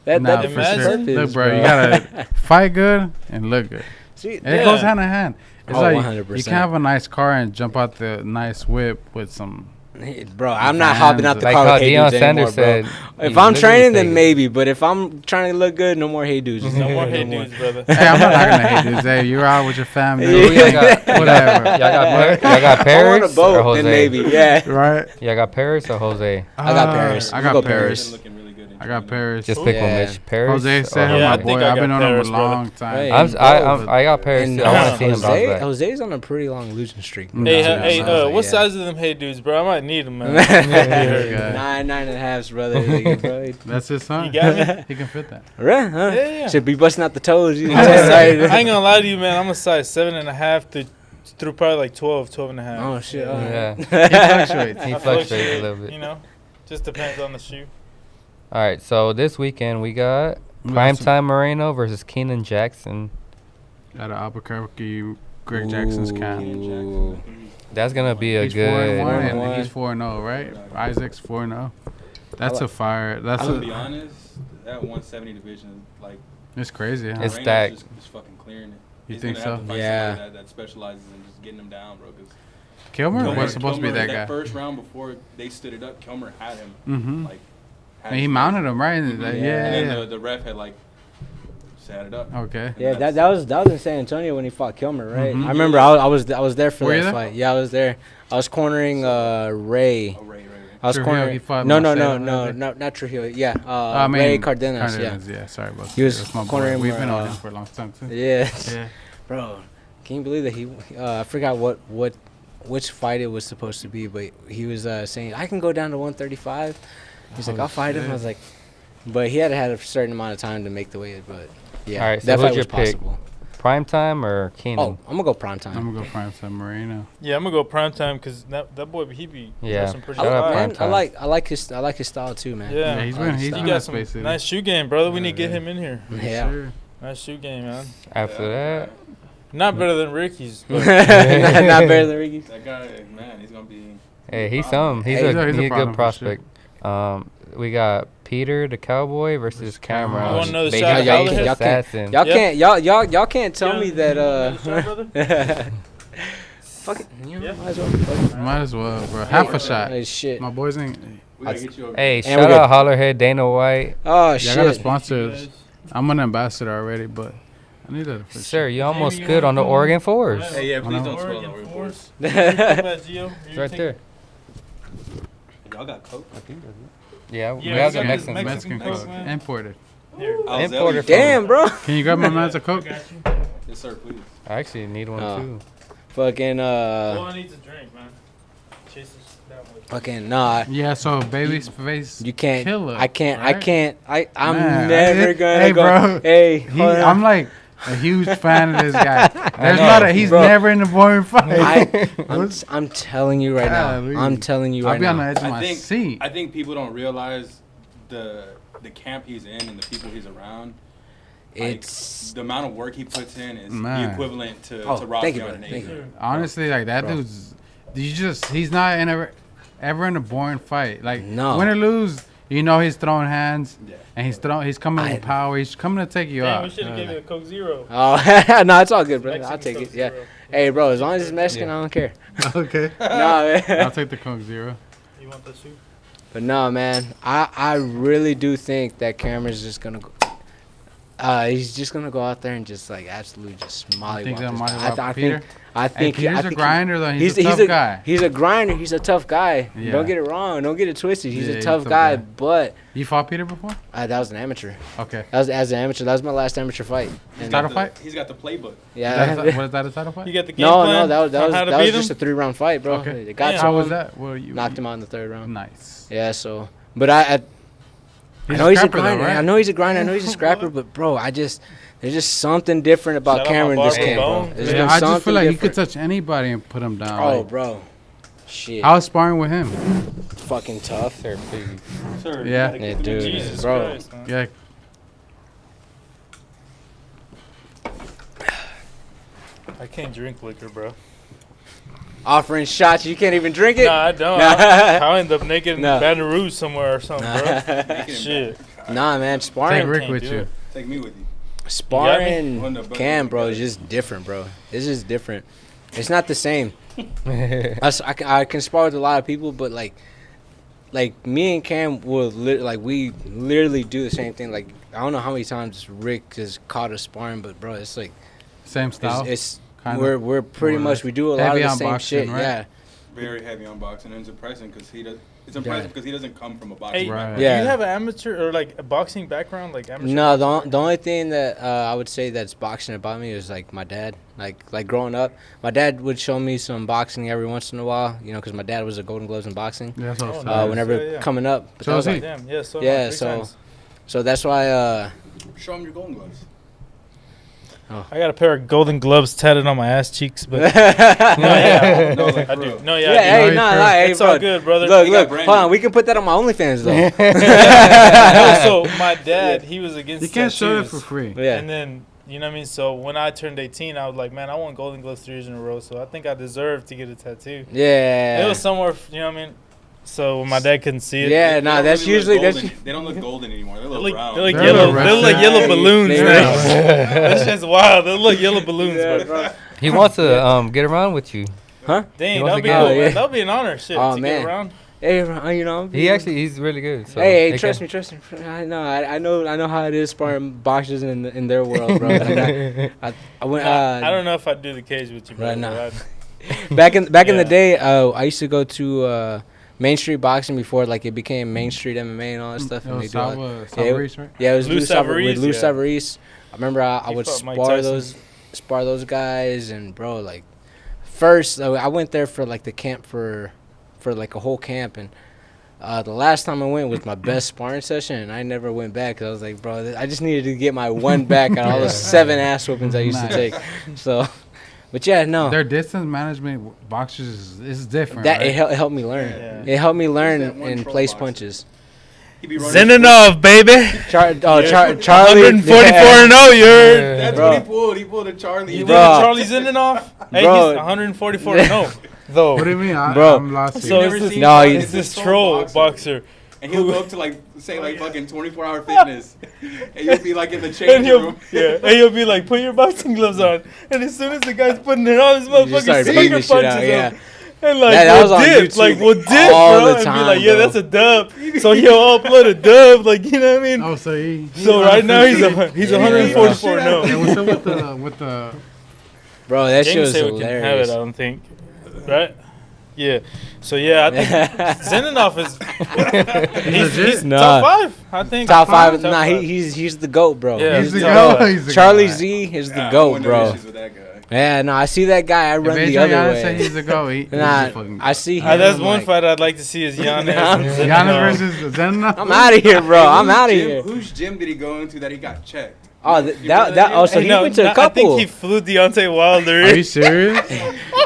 that Nah, defeats for the sure. purpose, Look, bro, you gotta fight good and look good. See, And it goes hand in hand. It's Oh, like 100%. you can have a nice car and jump out the nice whip with some. bro, I'm not hopping out the Like car how with Hey Deion Dudes anymore, Sanders bro. said. If he's I'm literally training, then taking- maybe. But if I'm trying to look good, no more Hey Dudes. No more No hate more. dudes, brother. Hey, I'm not gonna hate this. Hey, you're out with your family. Yeah. Y'all got, Whatever. y'all got I'm Paris on a or boat, Jose? then maybe. Yeah. Right? Y'all got Paris or Jose? I got Paris. I We'll got go Paris. Looking really good in I got China. Paris. Just pick one, Yeah. Mitch. Paris. Jose said or him, Yeah, my I boy. think I I've been got on him Paris, a brother. long time. Hey, I got Paris And too. I want to see him bounce Jose, back. Jose's on a pretty long losing streak. Mm. Hey, Yeah. hey, Yeah. what Yeah. size of them hate dudes, bro? I might need them, man. Yeah. 9.5, brother. Bro. That's his son. You got me? He can fit that. Really? Huh? Yeah, yeah. Should be busting out the toes. You know? I ain't gonna lie to you, man. I'm a size 7.5 through probably like 12 and a half. Oh shit! all right. Yeah. He fluctuates. He I fluctuates a little bit. You know, just depends on the shoe. All right, so this weekend we got Primetime Moreno versus Keenan Jackson. At Albuquerque, Greg Jackson's camp. Ooh. That's gonna be a He's good. 4-1 and 4-1. he's 4-0, right? Isaac's 4-0. That's a fire. That's I'm gonna be a. honest, that 170 division, like, It's crazy. Huh? It's Moreno's stacked. just fucking clearing it. You He's think gonna have so? to fight Yeah. somebody that specializes in just getting him down, bro. 'Cause Kilmer was supposed to be Kilmer, that guy. first round before they stood it up, Kilmer had him. Mm-hmm. Like, And he mounted him, right? And Mhm. that- Yeah. yeah, And yeah. then the ref had like set it up. Okay. Yeah, that was in San Antonio when he fought Kilmer, right? Mhm. I remember I was there for Were you that there? fight. Yeah, I was there. I was cornering Ray. Oh, Ray. I was Trujillo, cornering. he fought No, Marcelo, not Trujillo. Yeah, I mean, Ray Cardenas. Yeah, Yeah, sorry about that. He was That's my boy. cornering We've been more, on him for a long time, too. yeah, Yeah. bro. Can you believe that he? I forgot which fight it was supposed to be, but he was saying I can go down to 135. He's like, Oh, I'll fight him. shit. I was like, but he had to have a certain amount of time to make the weight. But yeah, All right, so that who's fight your was pick? possible. Primetime or Keenan? Oh, I'm gonna go prime time. I'm going to go Primetime Moreno. Yeah, I'm gonna go prime time because that boy he be Yeah. some pretty Shout out fire. Prime Man, Time. I like his style too, man. Yeah. Yeah, he's I like been his he's He been got at some Space City. nice shoe game, brother. We need to Yeah, get yeah. him in here. For Yeah. sure. Nice shoe game, man. After that, Not better than Ricky's. But not better than Ricky's. That guy, man, he's gonna be. hey, he's some. He's Hey, a he's a he's a problem good for sure. prospect. We got Peter the Cowboy versus Cameron. You want another Big shot at Face Hollerhead? Assassin. Y'all Yep. can't y'all can't tell me that fuck it. You know, Yeah. might as well. Fuck it. Might as well, bro. Half a shot. Hey, shit. My boys ain't. We gotta get you over. Hey, And shout we're out Hollerhead, Dana White. Oh Yeah, I got a shit. sponsor. I'm an ambassador already, but I need that. For Sir, you almost you good wanna on the come? Oregon Force. Hey, yeah, please know. don't spoil Oregon our Force. reports. It's right there. Y'all got coke? Yeah, we Yeah, have we the got Mexican. Mexican Mexican Coke. Coke, man. Imported. Here. Importer. Damn, bro. Can you grab my man's a Coke? Got you. Yes, sir, please. I actually need one Oh. too. Fucking All I need is a drink, man. Chase this that way. fucking nah. Yeah, so baby's face. You can't. Killer, I can't. right? I'm Man, never gonna hey, go. bro. Hey, hold on. I'm like a huge fan of this guy. There's know, not a. He's bro. never in a boring fight. I'm telling you right now. Golly. I'm telling you I'll right be on the now. edge of my seat. I think people don't realize the camp he's in and the people he's around. Like, It's the amount of work he puts in is Man. the equivalent to Oh, Rocky thank you, on brother. an Thank acre. you. Honestly, like that Bro. dude's. He's not ever in a boring fight. Like No. win or lose, you know he's throwing hands Yeah. and he's coming with power. He's coming to take you Damn, we out. should have given you a Coke Zero. oh no, it's all good, bro. I'll Mexican take Coke it. Yeah. Zero. Hey, bro, as long as it's Mexican, Yeah. I don't care. Okay. No, man. I'll take the Coke Zero. You want the soup? But no, man, I really do think that Cameron's just gonna go. He's just gonna go out there and just like absolutely just mollywop think this they'll guy. mollywop Peter? I think Peter's a grinder, though. He's a tough guy. He's a grinder. He's a tough guy. Yeah. Don't get it wrong. Don't get it twisted. He's Yeah, a tough guy. But You fought Peter before? that was an amateur. Okay. That was as an amateur. That was my last amateur fight. And Title fight? He's got the playbook. yeah. What is that, a title fight? You got the game No, plan that was on how to that beat was just him? a 3-round fight, bro. Okay. It got Damn. How to was him, that? Well, you knocked him out in the 3rd round. Nice. Yeah, so, but I He's know a he's a scrapper, though, grinder. right? I know he's a grinder. I know he's a scrapper. But bro, there's just something different about Shout out my Cameron this barber camp, bro. Bone. There's Yeah, been I just feel something like he could different. touch anybody and put him down. Oh, like, bro, shit, I was sparring with him. fucking tough. Sir, please. Sir, Yeah. Yeah, dude, Jesus bro. Christ, man. Yeah. I can't drink liquor, bro. Offering shots, you can't even drink it. Nah, I don't. Nah. I'll end up naked in No. Baton Rouge somewhere or something, bro. Nah. Shit. Nah, man, Take sparring, Rick can't with do you. it. Take me with you. sparring, On the button Cam, bro, is together. just different, bro. It's just different. It's not the same. I can spar with a lot of people, but like me and Cam will we literally do the same thing. Like I don't know how many times Rick has caught us sparring, but bro, it's like Same style. it's Kinda. we're pretty More or much we do a lot of heavy the on same boxing, shit. right? Yeah, Very heavy on boxing, and it's impressive because he does. It's impressive Yeah. because he doesn't come from a boxing Hey, Right. background. do Yeah. you have an amateur or like a boxing background? Like amateur? no, boxing the only thing that I would say that's boxing about me is like my dad. Like growing up, my dad would show me some boxing every once in a while. You know, because my dad was a Golden Gloves in boxing. Yeah, that's what Oh, I'm nice. saying. Whenever Yeah. coming up, but So that was is like, he? Damn, yeah, so Yeah, big so- times. so that's why. Show him your golden gloves. I got a pair of golden gloves tatted on my ass cheeks, but yeah, yeah, No, like, I bro. do. No, hey, yeah, I do. No, nah, you nah, sure? hey, It's bro. all good, brother. Look, You got look, brand hold on. new. We can put that on my OnlyFans though. No, so my dad, he was against You can't show it tattoos. for free. yeah. And then, you know what I mean? So when I turned 18, I was like, man, I want golden gloves 3 years in a row. So I think I deserve to get a tattoo. Yeah. It was somewhere, you know what I mean? So when my dad couldn't see it. Yeah, They nah, don't that's really look usually golden. They don't look golden anymore. They They look look, brown. they look They're yellow. little They look like rusty. yellow balloons. They man. are. That's just wild. They look like yellow balloons, Yeah, bro. He wants to get around with you. Huh? Dang, wants that'd be to cool, go. Oh, yeah. man. That'd be an honor, shit, Oh, to man. get around. Hey, you know. He's really good. So Hey, they trust can- me, trust me. I know how it is sparring boxers in their world, bro. I went. I don't know if I'd do the cage with you, bro. Right, nah. but Back in the Yeah. day, I used to go to Main Street boxing before like it became Main Street MMA and all that stuff. It And they was do all- Savarese, right? yeah, it was Lou Lou Savarese, Lou yeah. Savarese. I remember I He would fought Mike spar Tyson. those guys, and bro, like first I went there for like the camp for like a whole camp, and the last time I went was my best sparring session, and I never went back because I was like, bro, I just needed to get my one back on all the 7 ass whoopings I used to Nice. take. So, but yeah, no. Their distance management boxers is different. That right? it helped me learn. Yeah. It helped me learn that one and troll place boxer? punches. He be running. Zenonov, baby. Charlie, 144 and 0, you heard? That's Bro. what he pulled. He pulled a Charlie. You He did Bro. Charlie Zenonov? Hey, Bro. he's 144 and 0. Though. What do you mean? Bro. I'm lost So here. never it's this, seen No, Charlie? he- it's this troll boxer. And he'll go up to like say like fucking 24-hour fitness, and you'll be like in the change And he'll, room. yeah, and he'll be like, put your boxing gloves on. And as soon as the guy's putting it on, this You just motherfucker started sucker beating punches the shit out, him. yeah. And like, That was we'll on dip. YouTube Like, we'll dip, all bro. the And be time, like, yeah, bro. that's a dub. So he'll upload a dub. Like, you know what I mean? Oh, so he So right now he's Yeah, 144 no. Hey, what's up with the Bro, that shit James was said we can have it, hilarious. I don't think. Right? Yeah. So, yeah, I think Zenonov is he's Nah. top 5, I think. Top 5. Top Nah, five. he's the GOAT, bro. Yeah, he's the top goat? five. He's the Charlie goat. Z is the Yeah, I GOAT, wouldn't bro. have issues with that guy. Yeah, no, I see that guy. I If run the Adrian other Yanez say way. he's the goat, he's a Nah, fucking I see him. That's one like, fight I'd like to see is Yanez. Nah. and Zenonov. Yanez versus Zenna. I'm out of here, bro. I'm Whose out of gym- here. Whose gym did he go into that he got checked? Oh, You remember that. gym? Oh, so he went to a I couple. think he flew Deontay Wilder. Are you serious?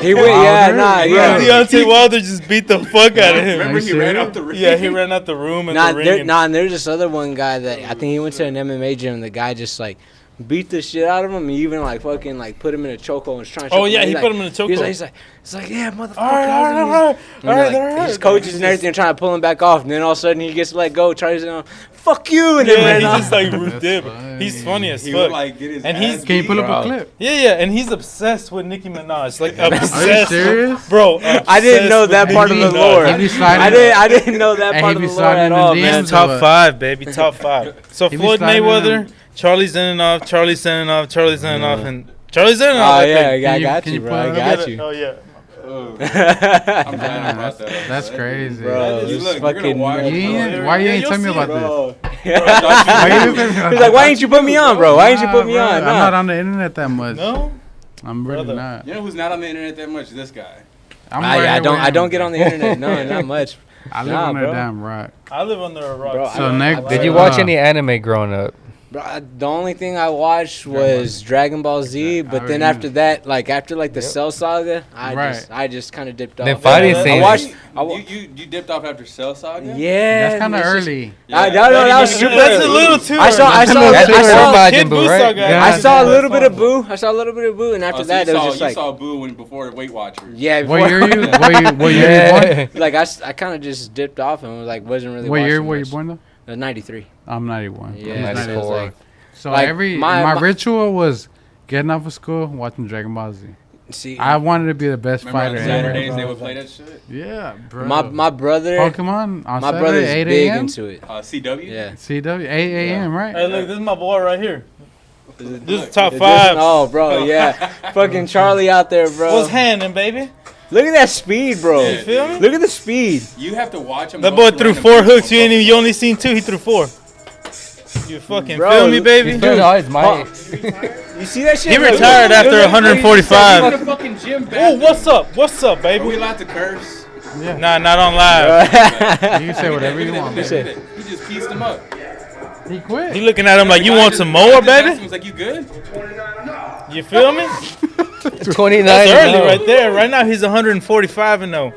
He went. Yeah, Wilder? nah, Yeah. yeah. Deontay Wilder just beat the fuck out of him. Remember he Are you ran serious? out the ring? Yeah, he ran out the room and Nah, the ring. and there's this other one guy that I think he went to an MMA gym. And the guy just like beat the shit out of him. And even like fucking like put him in a chokehold and was trying to. Oh choke yeah, him. he He's put like- him in a chokehold. He's like, yeah, motherfucker. All right. And like, his coaches and everything are trying to pull him back off, and then all of a sudden he gets let go, tries to fuck you, and Yeah, then he ran just off. like That's dip. funny. He's funny as He would fuck. like get his And ass he's- Can you pull up Bro. a clip? Yeah, and he's obsessed with Nicki Minaj. Like Are you obsessed. serious? Bro, I didn't know obsessed that with part of Nicki the Minaj. lore. He be sliding. I didn't know that And part he of be the lore at sliding all, in man. DMs. Top 5, baby. Top 5. So He be Floyd sliding Mayweather, in. Charlie Zeninoff, and Charlie Zeninoff. Oh I yeah, think. I Can you- got can you, you bro. pull I it up? got you. Oh yeah. I'm Damn, glad about that. That's crazy. Bro, You it's look, you're gonna fucking watch- You ain't- why you ain't you'll tell me see, about this? bro. Why you didn't tell me about He's like, why ain't you put me on, bro? Why ain't you Nah, put me bro, on? I'm Nah. not on the internet that much. No. I'm really Brother. not. You know who's not on the internet that much? This guy. I'm I right don't. here I with don't him. get on the internet. No, not much. I live Nah, on bro. a damn rock. I live under a rock. Bro, So next- Did you watch any anime growing up? Bro, the only thing I watched was Dragon Ball Z, but I then already after that, like after like the Yep. Cell Saga, Right. I just kind of dipped off. Then fighting Yeah, scene. I watched. You dipped off after Cell Saga? Yeah, That's kind of it's just- early. I don't know. That was super. That's a little too. I saw. I That's a saw. little I too saw. early. Kid Majin Buu Buu, right? Saga. Yeah. I saw a little bit of Boo. I saw a little bit of Boo, and after So that, it was you just like, saw Boo before Weight Watchers. yeah. What Before, year you? What year you born? Yeah. like I kind of just dipped off and was like, wasn't really. What year watching were you much. born though? 93. I'm 91. Yeah, I'm Nice. so it was 94. like, So Like, every my- my my- ritual was getting off of school, watching Dragon Ball Z. see, I wanted to be the best Remember on fighter Saturdays ever. they would play that shit? Yeah, bro. my brother, Pokemon on my Saturday, brother's 8 big a.m. into it. CW? Yeah. CW, 8 a.m. Right? Hey, look, this is my boy right here. This is top This- 5. Oh, bro, yeah, fucking Charlie out there, bro. What's handing, baby? Look at that speed, bro. Yeah, You feel me? Look at the speed. You have to watch him. That go boy through threw random 4 hooks. people. You only seen 2. He threw 4. You fucking Bro, feel me, baby? He's putting all his might. You see that shit? He Look, retired look, after look, look, 145. Go to the fucking gym, Oh, bastard. what's up? What's up, Are baby? we allowed to curse? Yeah. Nah, not on live. You can say whatever you want. Look Man. at it. He just pieced him up. He quit. He looking at him like, you The guy want just- some the guy more, just asked him, baby? He was like, you good? You feel me? 29. That's early no. right there. Right now, he's 145 and 0.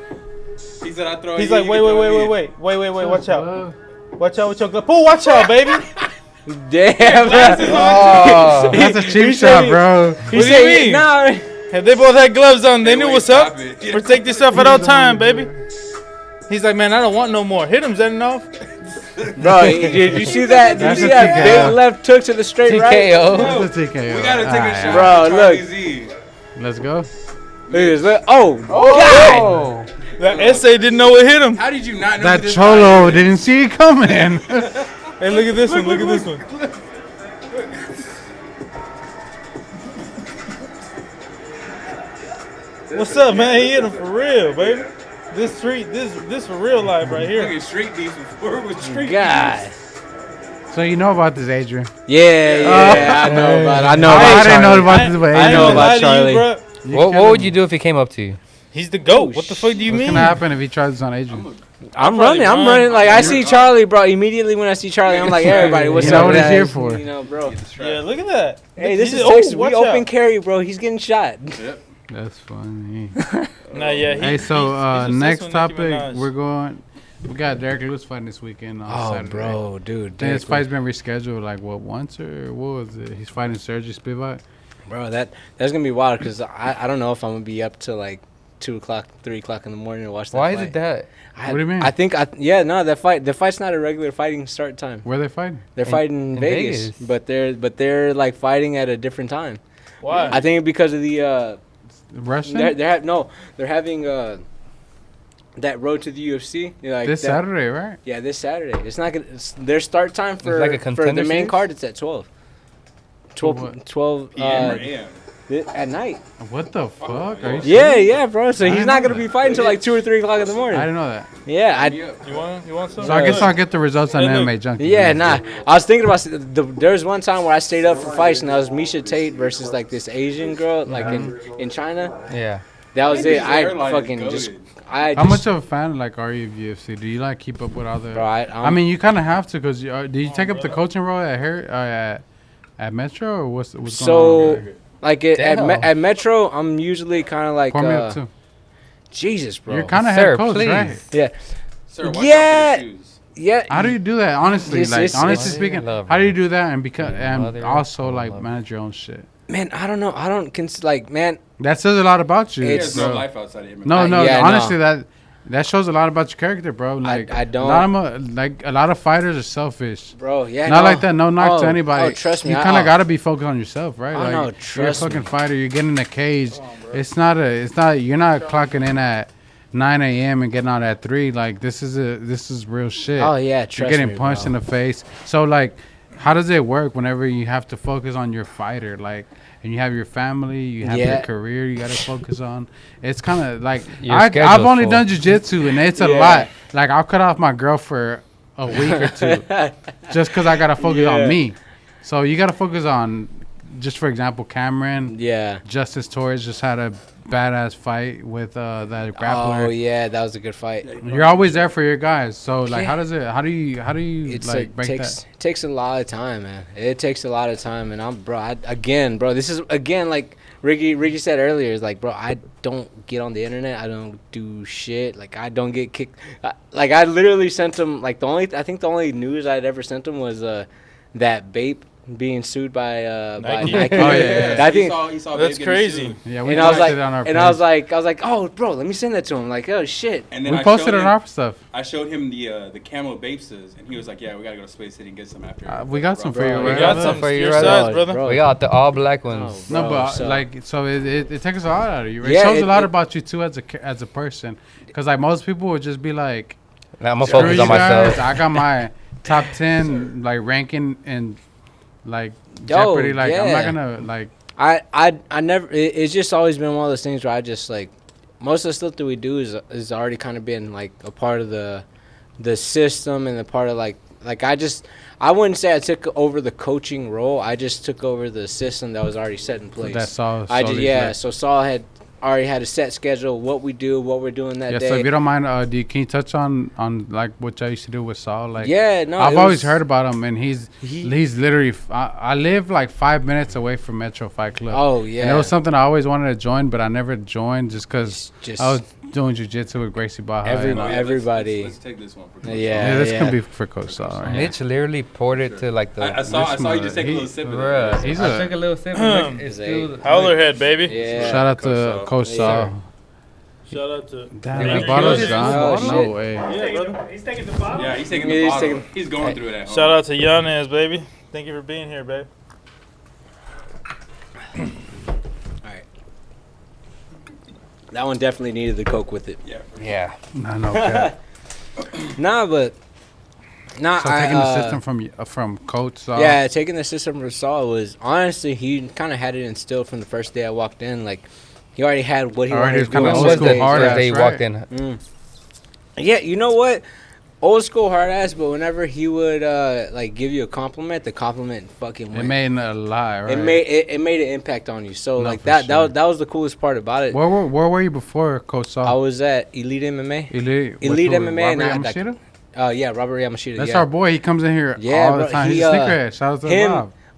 He said, I throw He's you, like, you wait, can wait, throw wait, me. wait, wait, wait, wait, watch out. Love. Watch out with your glove. Pull, watch out, baby. Damn, Glasses bro. on, Oh. That's a cheap He shot, said he- bro. He What do you said, mean? nah. If they both had gloves on, they Hey, knew wait, what's up. stop it. Protect yourself at all time, baby. He's like, man, I don't want no more. Hit him, Zeninoff. Bro, did you see that? Did you That's see a that TKO. big left took to the straight right? TKO. That's a TKO. We gotta take a Alright, shot. Bro, for look. Charlie Z. Let's go. Look at this. Look. Oh, God. Oh. That essay didn't know what hit him. How did you not know That this Cholo guy? didn't see it coming. Hey, look at this one. Look at this one. What's up, man? He hit him for real, baby. This for real life right here. Fucking street beef before it was street God. So you know about this, Adrian? Yeah, I know about it. I know I about didn't know Charlie. about this, but I ain't know gonna about lie to Charlie. You, bro. What would you do if he came up to you? He's the GOAT. What the fuck do you What's mean? gonna happen if he tries this on Adrian? I'm probably running. I'm run. running. Like I see Charlie, bro. Immediately when I see Charlie, I'm like, everybody, what's You know up? what he's guys? here for. You know, bro. Yeah, look at that. Hey, this is Oh, Texas. watch We open out. carry, bro. He's getting shot. Yep. That's funny. Nah, yeah. Hey, so he's next obsessed with Nicki topic, Minaj. we got Derek Lewis fighting this weekend on Oh, Saturday. bro, dude. Then his fight's been rescheduled like what, once or what was it? He's fighting Sergey Spivak. Bro, that's gonna be wild because I don't know if I'm gonna be up till like 2 o'clock, 3 o'clock in the morning to watch that Why fight. is it that? What do you mean? I think the fight's not a regular fighting start time. Where they fighting? They're fighting in Vegas, Vegas. but they're like fighting at a different time. Why? I think because of the Russian? they're having that road to the UFC like This that- Saturday, right? Yeah, this Saturday. It's not gonna. Their start time for like a for the contender main series? card. It's at 12. 12, what? 12 PM or AM? at night. What the fuck? Are you Yeah, bro. So I he's didn't not know gonna be that. fighting until like 2 or 3 o'clock in the I morning. didn't know that. Yeah, Yeah. You want some? So I guess Look. I'll get the results on Hey, look. MMA Junkie. yeah, nah. I was thinking about there was one time where I stayed up for fights, and that was Misha Tate versus like this Asian girl, like in China. Yeah. That was it. I Airline is fucking just. goated. How much of a fan like are you of UFC? Do you like keep up with all the? Bro, I mean, you kind of have to because do you take up the coaching role at Metro or what's going So, on? like Damn. at Metro, I'm usually kind of like Pour me up too. Jesus, bro. You're kind of Sir, head coach, please. right? Yeah, Sir, watch Yeah. out for the shoes. yeah. How do you do that? Honestly, It's- like it's- honestly it's- speaking, Love how do her. you do that and become and Mother, also I like love manage your own shit? Man, I don't know. I don't like man. That says a lot about you. He It's- has no bro. life outside of him. No, no. Yeah, honestly, that that shows a lot about your character, bro. Like I don't. A lot of fighters are selfish. Bro, yeah. Not like that. No knock to anybody. Oh, trust me. You kind of gotta be focused on yourself, right? Oh, like, no, you're a trust fucking me. fighter. You're getting in a cage. It's not. You're not clocking in at 9 a.m. and getting out at 3. Like this is real shit. Oh yeah, trust You're getting me, punched bro. in the face. So like, how does it work whenever you have to focus on your fighter? Like, and you have your family, you have your career, you gotta focus on. It's kind of like I've only done jiu-jitsu and it's a lot. Like I'll cut off my girl for a week or two just because I gotta focus on me. So you gotta focus on, just for example, Cameron. Yeah. Justice Torres just had a badass fight with that grappler. Oh yeah, that was a good fight. You're always there for your guys. So like, how do you It's like break that? Takes a lot of time, man. It takes a lot of time, and bro, this is again like Ricky said earlier. Is like, bro, I don't get on the internet. I don't do shit. Like I don't get kicked. Like I literally sent him like I think the only news I'd ever sent him was that Bape being sued by Nike. Nike. Oh, yeah. I think He saw That's Babe getting crazy. sued. Yeah, we and I was posted like, it on our and I page. was like, oh, bro, let me send that to him. Like, oh shit. And then We I posted showed it him, on our stuff. I showed him the camo Bapeses, and he was like, "Yeah, we gotta go to Space City and get some after." We got some for Bro, you, we right? got Brother? some for your your size, bro. brother. We got the all black ones. No, Bro, but so- like, so it takes a lot out of you. Right? Yeah, It shows it- a lot it- about you too as a person. Because like most people would just be like, Now I'm gonna "Screw focus you on guys, myself. I got my top 10 like ranking and like Yo, Jeopardy. Like I'm not yeah. gonna like. I never. It's just always been one of those things where I just like most of the stuff that we do is already kind of been like a part of the system and the part of like I wouldn't say I took over the coaching role. I just took over the system that was already set in place. That's all. So Saul had already had a set schedule, what we do, what we're doing that Yeah. day. So if you don't mind, can you touch on like what I used to do with Saul? Like, Yeah, no, I've it always was- heard about him, and he's literally. I live like 5 minutes away from Metro Fight Club. Oh yeah. And it was something I always wanted to join, but I never joined just because Just I was doing jiu-jitsu with Gracie Baja. Every- and all. Oh, yeah, everybody. Let's take this one. For Yeah. Yeah, this yeah. can be for Coach Saul. Right? Mitch literally poured it to like the. I saw you just take a little sip of Bruh, it. He's I a- took a little sip. and it's still. Howlerhead, baby. Yeah. Shout out to Coach Saul. Coach Yeah. Saul. Shout out to. Damn, Yeah, the bottle's we gone. Oh, No shit. way. Yeah, brother. He's taking the bottle. Yeah, he's taking Yeah, the he's bottle. taking- He's going through it at home. Shout out to Yanez, baby. Thank you for being here, babe. That one definitely needed the Coke with it. Yeah. Yeah. No cap. Nah, but So taking the system from Coach Saul. yeah, taking the system from Saul was honestly he kind of had it instilled from the first day I walked in. Like he already had what he Already wanted was to kinda do. old When was school the hard first ass, day you right? walked in? Yeah, you know what? Old school hard ass, but whenever he would like give you a compliment, the compliment fucking It went. made a lie, right? It made an impact on you. So No, like for that sure. that was the coolest part about it. Where were you before Coach Saul? I was at Elite MMA. Elite Elite with MMA, Robert and I- Yamashita? Yeah, Robert Yamashita. That's yeah. our boy. He comes in here Yeah, all the bro, time. he, He's a sneakerhead. Shout out to him-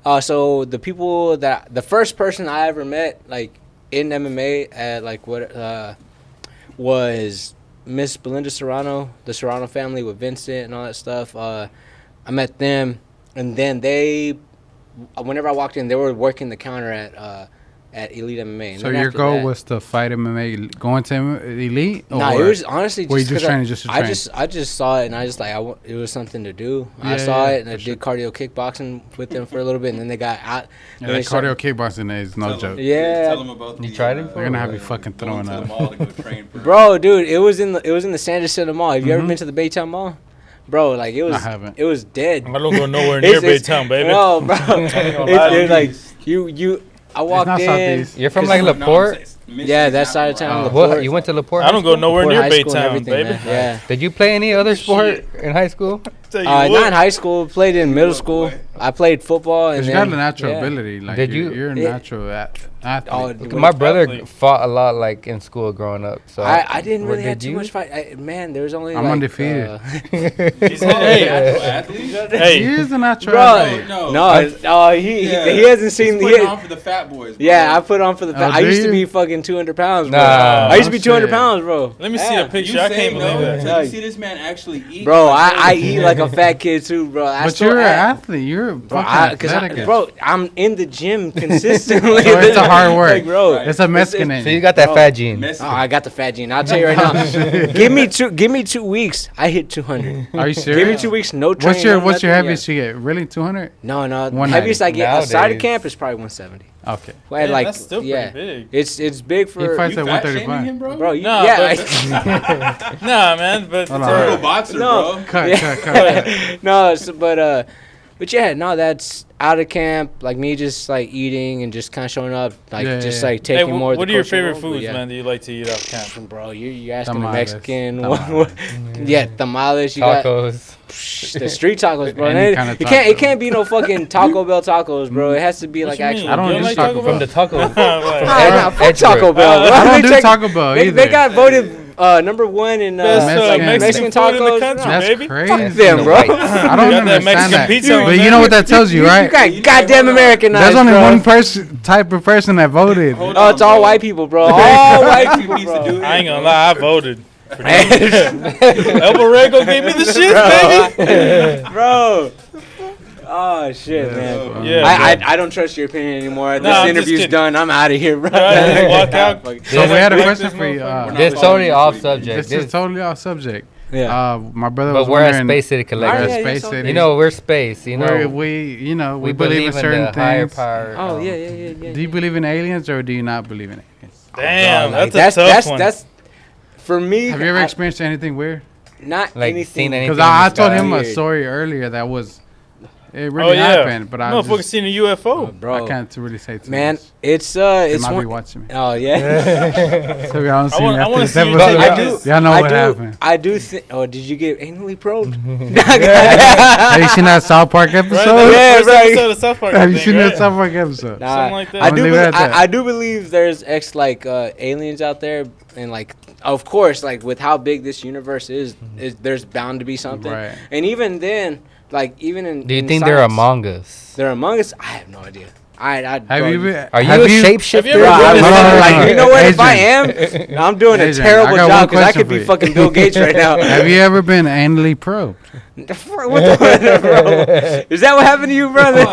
Rob. So the people that the first person I ever met like in MMA at like what was Miss Belinda Serrano, the Serrano family with Vincent and all that stuff. I met them, and then whenever I walked in, they were working the counter at Elite MMA. And So then your after goal that- was to fight MMA, going to Elite? Nah, or it was honestly were you just just 'cause training just to I train? I just saw it and I just like it was something to do. I Yeah, saw yeah, it and I for did cardio kickboxing with them for a little bit, and then they got out. Yeah, then they that started- cardio kickboxing is no joke. Yeah. Tell them about You the, tried it They're gonna have you fucking going throwing to the up. mall to go train for. Bro, dude, it was in the Sanders Center Mall. Have you ever Mhm. been to the Baytown Mall? Bro, like it was I haven't. it was dead. I don't go nowhere near It's- Baytown, baby. No, bro. lie to It's like you I walked not in. Southeast. You're from 'cause- like LaPorte? Yeah, that side of town, Oh. LaPorte. What? You went to LaPorte? I don't go nowhere LaPorte near High School and Baytown, everything, baby. man. Yeah. Did you play any other sport in high school? Tell you Not what. in high school. Played in middle school. I played football. And Because you then, got a natural yeah. ability. Like Did you're a Yeah. natural athlete. Oh, My brother athlete. fought a lot like in school growing up. So I didn't What really have did too you? much fight. Man, there was only I'm like, undefeated. He's- Hey, hey, athlete. he hey, is a natural Bro, athlete. no, he hasn't seen He's the. putting on for the fat boys. Bro. Yeah, I put on for the. Oh, I do used to you? be fucking 200 pounds, bro. Nah. I used to be Oh, 200 shit. pounds, bro. let me see Yeah. a picture. You I say can't no believe that. until you see this man actually eat. Bro, like I eat like a fat kid too, bro. But you're an athlete. You're I'm in the gym consistently. So it's a hard work, like, bro. It's a Mexican name. So you got that fat gene. Oh, I got the fat gene. I'll tell you right now. Give me 2 weeks. I hit 200. Are you serious? Give me 2 weeks. No training. What's your heaviest you get? Really 200? No. 190. Heaviest I get outside of Nowadays. camp is probably 170. Okay. Well, like, that's still pretty big. It's big for. He fights You at fat shaming 135. him, bro? Bro, No, yeah. Nah, man, but Hold on. Terrible boxer, No. bro. Cut. No, but yeah, no, that's out of camp. Like me, just like eating and just kind of showing up, like like hey, taking more. what of the are your cultural favorite role, but foods, yeah. man? Do you like to eat off camp? Bro, you're asking a Tamales. Mexican. Tamales. Yeah, tamales. You Tacos. got the street tacos, bro. Any And kind of it taco. can't be no fucking Taco Bell tacos, bro. It has to be What like you mean? actual. I don't You do like Taco Bell. From the taco. Like, Fuck Taco Bell, bro. I don't They do check- Taco Bell either. They got voted number 1 in best Mexican Mexican food in the tacos. country, That's baby. crazy. Fuck them, bro. I don't You got that understand Mexican that. pizza on But there. you know what that tells you, You right? got goddamn Americanized. There's only bro. one type of person that voted. Hold Oh, on, it's all bro. white people, bro. All white people, Piece of bro. dude. I ain't gonna lie, I voted. El Borrego gave me the shit, baby. Bro. Oh shit, man. Yeah, I don't trust your opinion anymore. This I'm just interview's kidding. done. I'm out of here, bro. Right, walk out. So we had a Fuck question this for you. motherfucker. This totally off subject. This is totally off subject. Yeah. My brother But was we're at wondering. Space City We're Collective. at yeah, Space so- City. You know, we're space. You know, we believe believe in in certain the higher things. power. Oh yeah. Do you believe in aliens or do you not believe in aliens? Damn, Like, that's a tough one. That's for me. Have you ever experienced anything weird? not Like, anything? seen anything? Because in the I told sky? him a Weird. story earlier that was it Oh really yeah, happened, but I motherfucker just, seen a UFO. bro. I can't really say too Man, much. it's They it's might be one. watching me. Oh yeah. So y'all don't see me I after wanna this see you episode. take I this. do. Y'all know I what do. happened. I do think. Oh, did you get anally probed? Have you seen that South Park Right, episode? Yeah, first right. episode of South Park. Have you thing, seen right? that South Park episode? Nah, Something like that. I I'm do. gonna leave it at that. I do believe there's aliens out there, and like, of course, like with how big this universe is there's bound to be something. Right. And even then, like even in Do you in think they're science, among us? They're among us. I have no idea. Have bro, you been? Are you have a Have you shapeshifter? ever Bro, been I'm to- like, you know what? If I Adrian. am, I'm doing a Adrian, I terrible got job one because I question could for be you. fucking Bill Gates right now. Have you ever been anally probed? What the bro? Is that what happened to you, brother?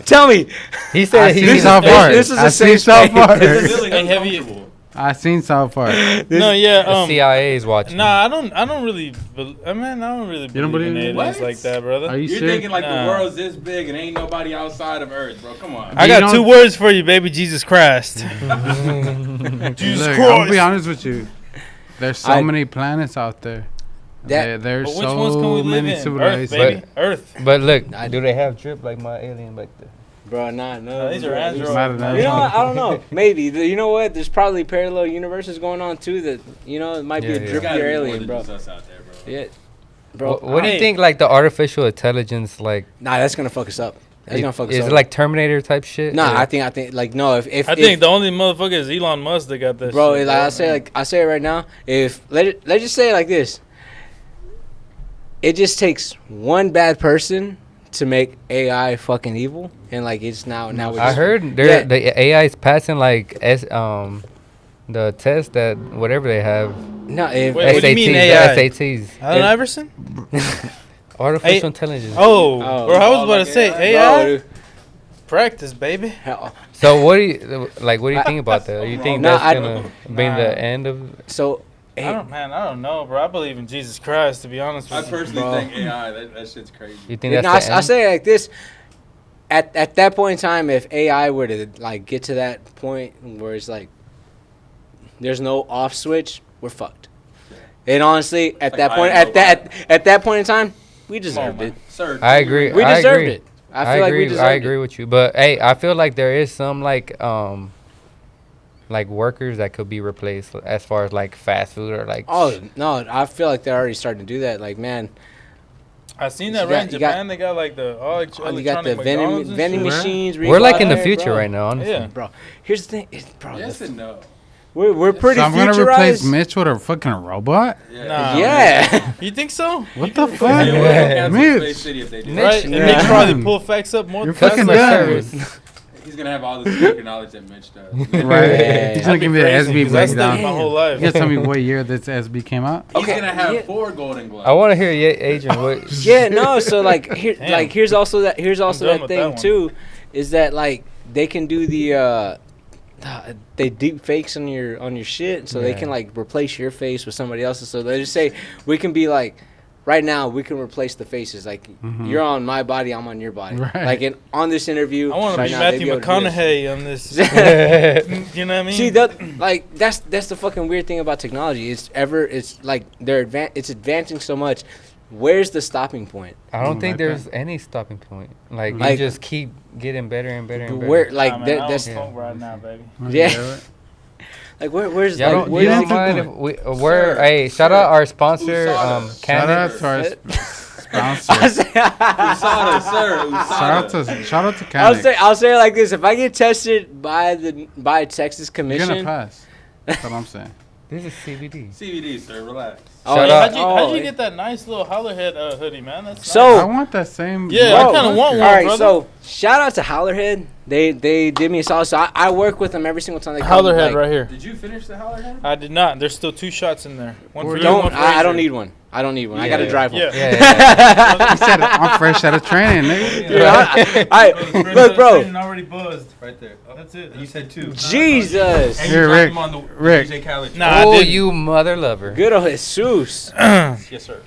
Tell me. He I said seen he. South Park. This is I a seen safe South space. Park. Really Hey, have you- uncomfortable. I seen South Park. No, yeah. The CIA is watching. Nah, I don't really. I don't really don't believe in believe in aliens what? like that, brother. Are you You're serious? thinking like Nah. the world's this big and ain't nobody outside of Earth, bro. Come on. I You got don't- 2 words for you, baby. Jesus Christ. Jesus Look, Christ. I'll be honest with you. There's so I- many planets out there. That- There's But which ones can we so live many in? Earth, civilizations. baby. Earth. But look, do they have drip like my alien back there? Bro, no. No, these are bro. androids. Not enough. You know what? I don't know. Maybe. You know what? There's probably parallel universes going on too. That it might be Yeah, a yeah. There's gotta drippier be more alien, than bro. just us out there, bro. Yeah, bro. What do you Hey. think? Like the artificial intelligence, like Nah, that's gonna fuck us up. That's gonna fuck us is up. it like Terminator type shit? Nah, Or- I think like no. If I think the only motherfucker is Elon Musk that got that bro, shit. like I say it right now. If let's just say it like this. It just takes one bad person to make AI fucking evil, and like it's now we're I just- heard Yeah. the AI is passing like the test that whatever they have. No, if Wait, what do you mean SATs, AI? the SATs. Allen if- Iverson? Artificial intelligence. Oh, Oh. bro, I was about Like to say AI? AI. Bro, dude. Practice, baby. Hell, So what do you like? What do you think about that? You think No, that's I- gonna be Nah. the end of? so I don't know, bro. I believe in Jesus Christ, to be honest I with you. personally Bro. think AI, that shit's crazy. You think no, that's the I end? say it like this. At that point in time, if AI were to like get to that point where it's like there's no off switch, we're fucked. And honestly, at Like that point, I know at that point in time, we Come on, deserved man. it. Sir, I agree. We I deserved agree. it. I feel like we deserved I agree it. with you, but hey, I feel like there is some like workers that could be replaced as far as like fast food or like. Oh no, I feel like they're already starting to do that. Like man, I seen You that got- right in you got- Japan. They got like the all you got the electronic McDonald's and vending shit. machines. where you We're go like out in the there, future bro. right now, honestly. Yeah. Bro, here's the thing, bro. yes and no. We're pretty So I'm gonna replace futurized. Mitch with a fucking robot? Nah, Yeah. You think so? What the They fuck? will cancel Mitch, Space City if they do Mitch, Right? And Yeah. they probably pull facts up more. You're than fucking us. Customer done. service. He's gonna have all the secret knowledge that Mitch does. Right. Yeah. He's gonna give me the SB That's my breakdown. whole life. You gotta tell me what year this SB came out. He's Okay, gonna have yeah. 4 Golden Gloves. I want to hear Adrian. What? Yeah, no. So like Damn. here's also that done thing with that one. too, is that like they can do they deep fakes on your shit, so they Yeah. can like replace your face with somebody else's. So they just say we can be like. Right now, we can replace the faces. Like, you're on my body, I'm on your body. Right. Like, on this interview, I want to right be now, Matthew they'd be able to do this. McConaughey on this. You know what I mean? See that, like that's the fucking weird thing about technology. It's like it's advancing so much. Where's the stopping point? I don't think Like there's any stopping point. Like you Like- just keep getting better and better and better. Where like Nah, man, that, I that's don't smoke right now, baby. Yeah. like where's Yeah, like you where's don't the, mind if we're hey, shout out our sponsor, Shout out Candy. to our I sponsor. USADA, sir. Shout out to I'll Candy. say it like this: if I get tested by Texas You're Commission, gonna pass. That's what I'm saying. This is CBD. CBD, sir. Relax. Oh, Shout yeah. out- How'd you get that nice little Hollerhead hoodie, man? That's So- I want that same. Yeah, I kinda want one. All right, brother. so shout out to Howlerhead. They did me a solid. So I work with them every single time they come. Hollerhead like, right here. Did you finish the Hollerhead? I did not. There's still 2 shots in there. One for you, Don't one for I don't Adrian. need one. I don't need one. I Yeah, gotta yeah. drive one. Yeah. Yeah. He said I'm fresh out of training, nigga. Yeah, I look, bro. Already buzzed. Right there. That's it. You said 2. Jesus. And Here, you dropped Rick. him on the Rick. DJ Khaled. Nah, I Oh, didn't. you mother lover. Good old Jesus. Yes, sir.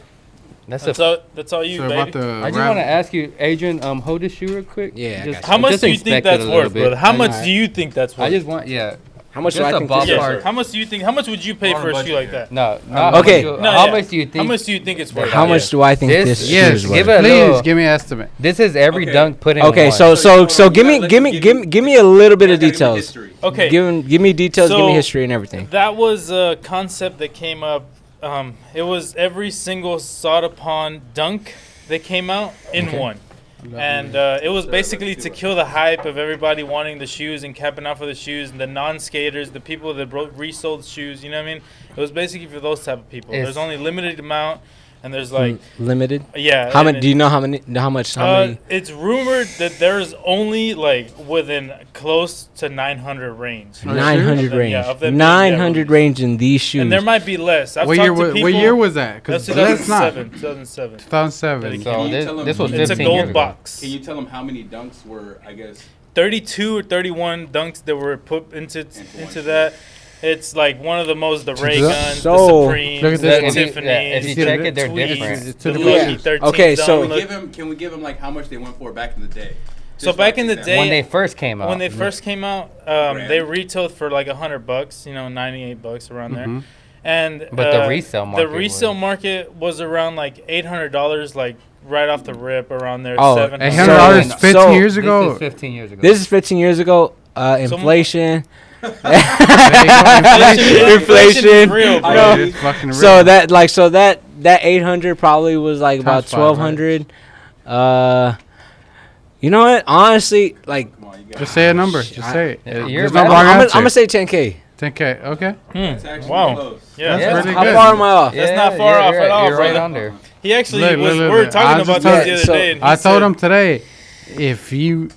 That's That's all you, So about baby. the I just want to ask you, Adrian, hold this shoe real quick. Yeah, I Just- got you. How much just do you think inspect it that's a little worth, bit. brother? How much Alright. do you think that's worth? I just want, yeah. How much do Just I a think ballpark. this is? Yeah, Ballpark. How much do you think? How much would you pay On a for a shoe budget like here. that? No, Okay. How much do you think? How much do you think it's worth? How Yeah. much do I think This- this, Yes, shoe is give worth? it- please little- give me an estimate. This is every Okay. dunk put in Okay, one. so give me a little bit of Yeah, details. history. Okay. Give me details. Give me So- history and everything. That was a concept that came up. It was every single sawed upon dunk that came out in one. And it was basically to kill the hype of everybody wanting the shoes and capping out for the shoes, and the non-skaters, the people that resold shoes, you know what I mean? It was basically for those type of people. It's- There's only limited amount, and there's like, Limited. yeah. How and many? it- Do you know how many? How much? How many? It's rumored that there's only like within close to 900 range. Oh, 900 Of them, range. yeah, of them being 900 range in these shoes. And there might be less. I've What talked year? to people. What year was that? That's Because let's not. 2007. 2007. 2007. So Can you this, tell 'em- this was It's a 15 years gold ago. box. Can you tell them how many dunks were, I guess? 32 or 31 dunks that were put into one that. It's like one of the most the Ray the- Guns, So- the Supremes, Look at the this one. Tiffany's, Yeah, if you check it, they're Tweeds, different. the To the Lucky yeah. 13 Okay, dunk. so- Can we give them like how much they went for back in the day? So Just back like in the example. day, When they first came out. when they first came out, they retailed for like $100, you know, $98 around there. Mhm. And But the resale market the resale was- market was around like $800, like right off the rip around there. Oh, $700. $800 So- 15 years This ago. is 15 years ago. This is 15 years ago. Inflation. Inflation is real, bro. No. It's fucking real. So that 800 probably was like about Times five, right? 1200. You know what? Honestly, like Come on, you got Just say a number. Just I- say it. Yeah, There's you're no bad. wrong I'm answer. gonna say 10K. 10K. Okay. It's actually Wow. close. Yeah. That's Yeah. really How good. far am I off? That's not far you're off at all, You're right brother. under. He actually Look, was. look, We look, were look. talking I about just this told- the other so- day. And he I told said- him today,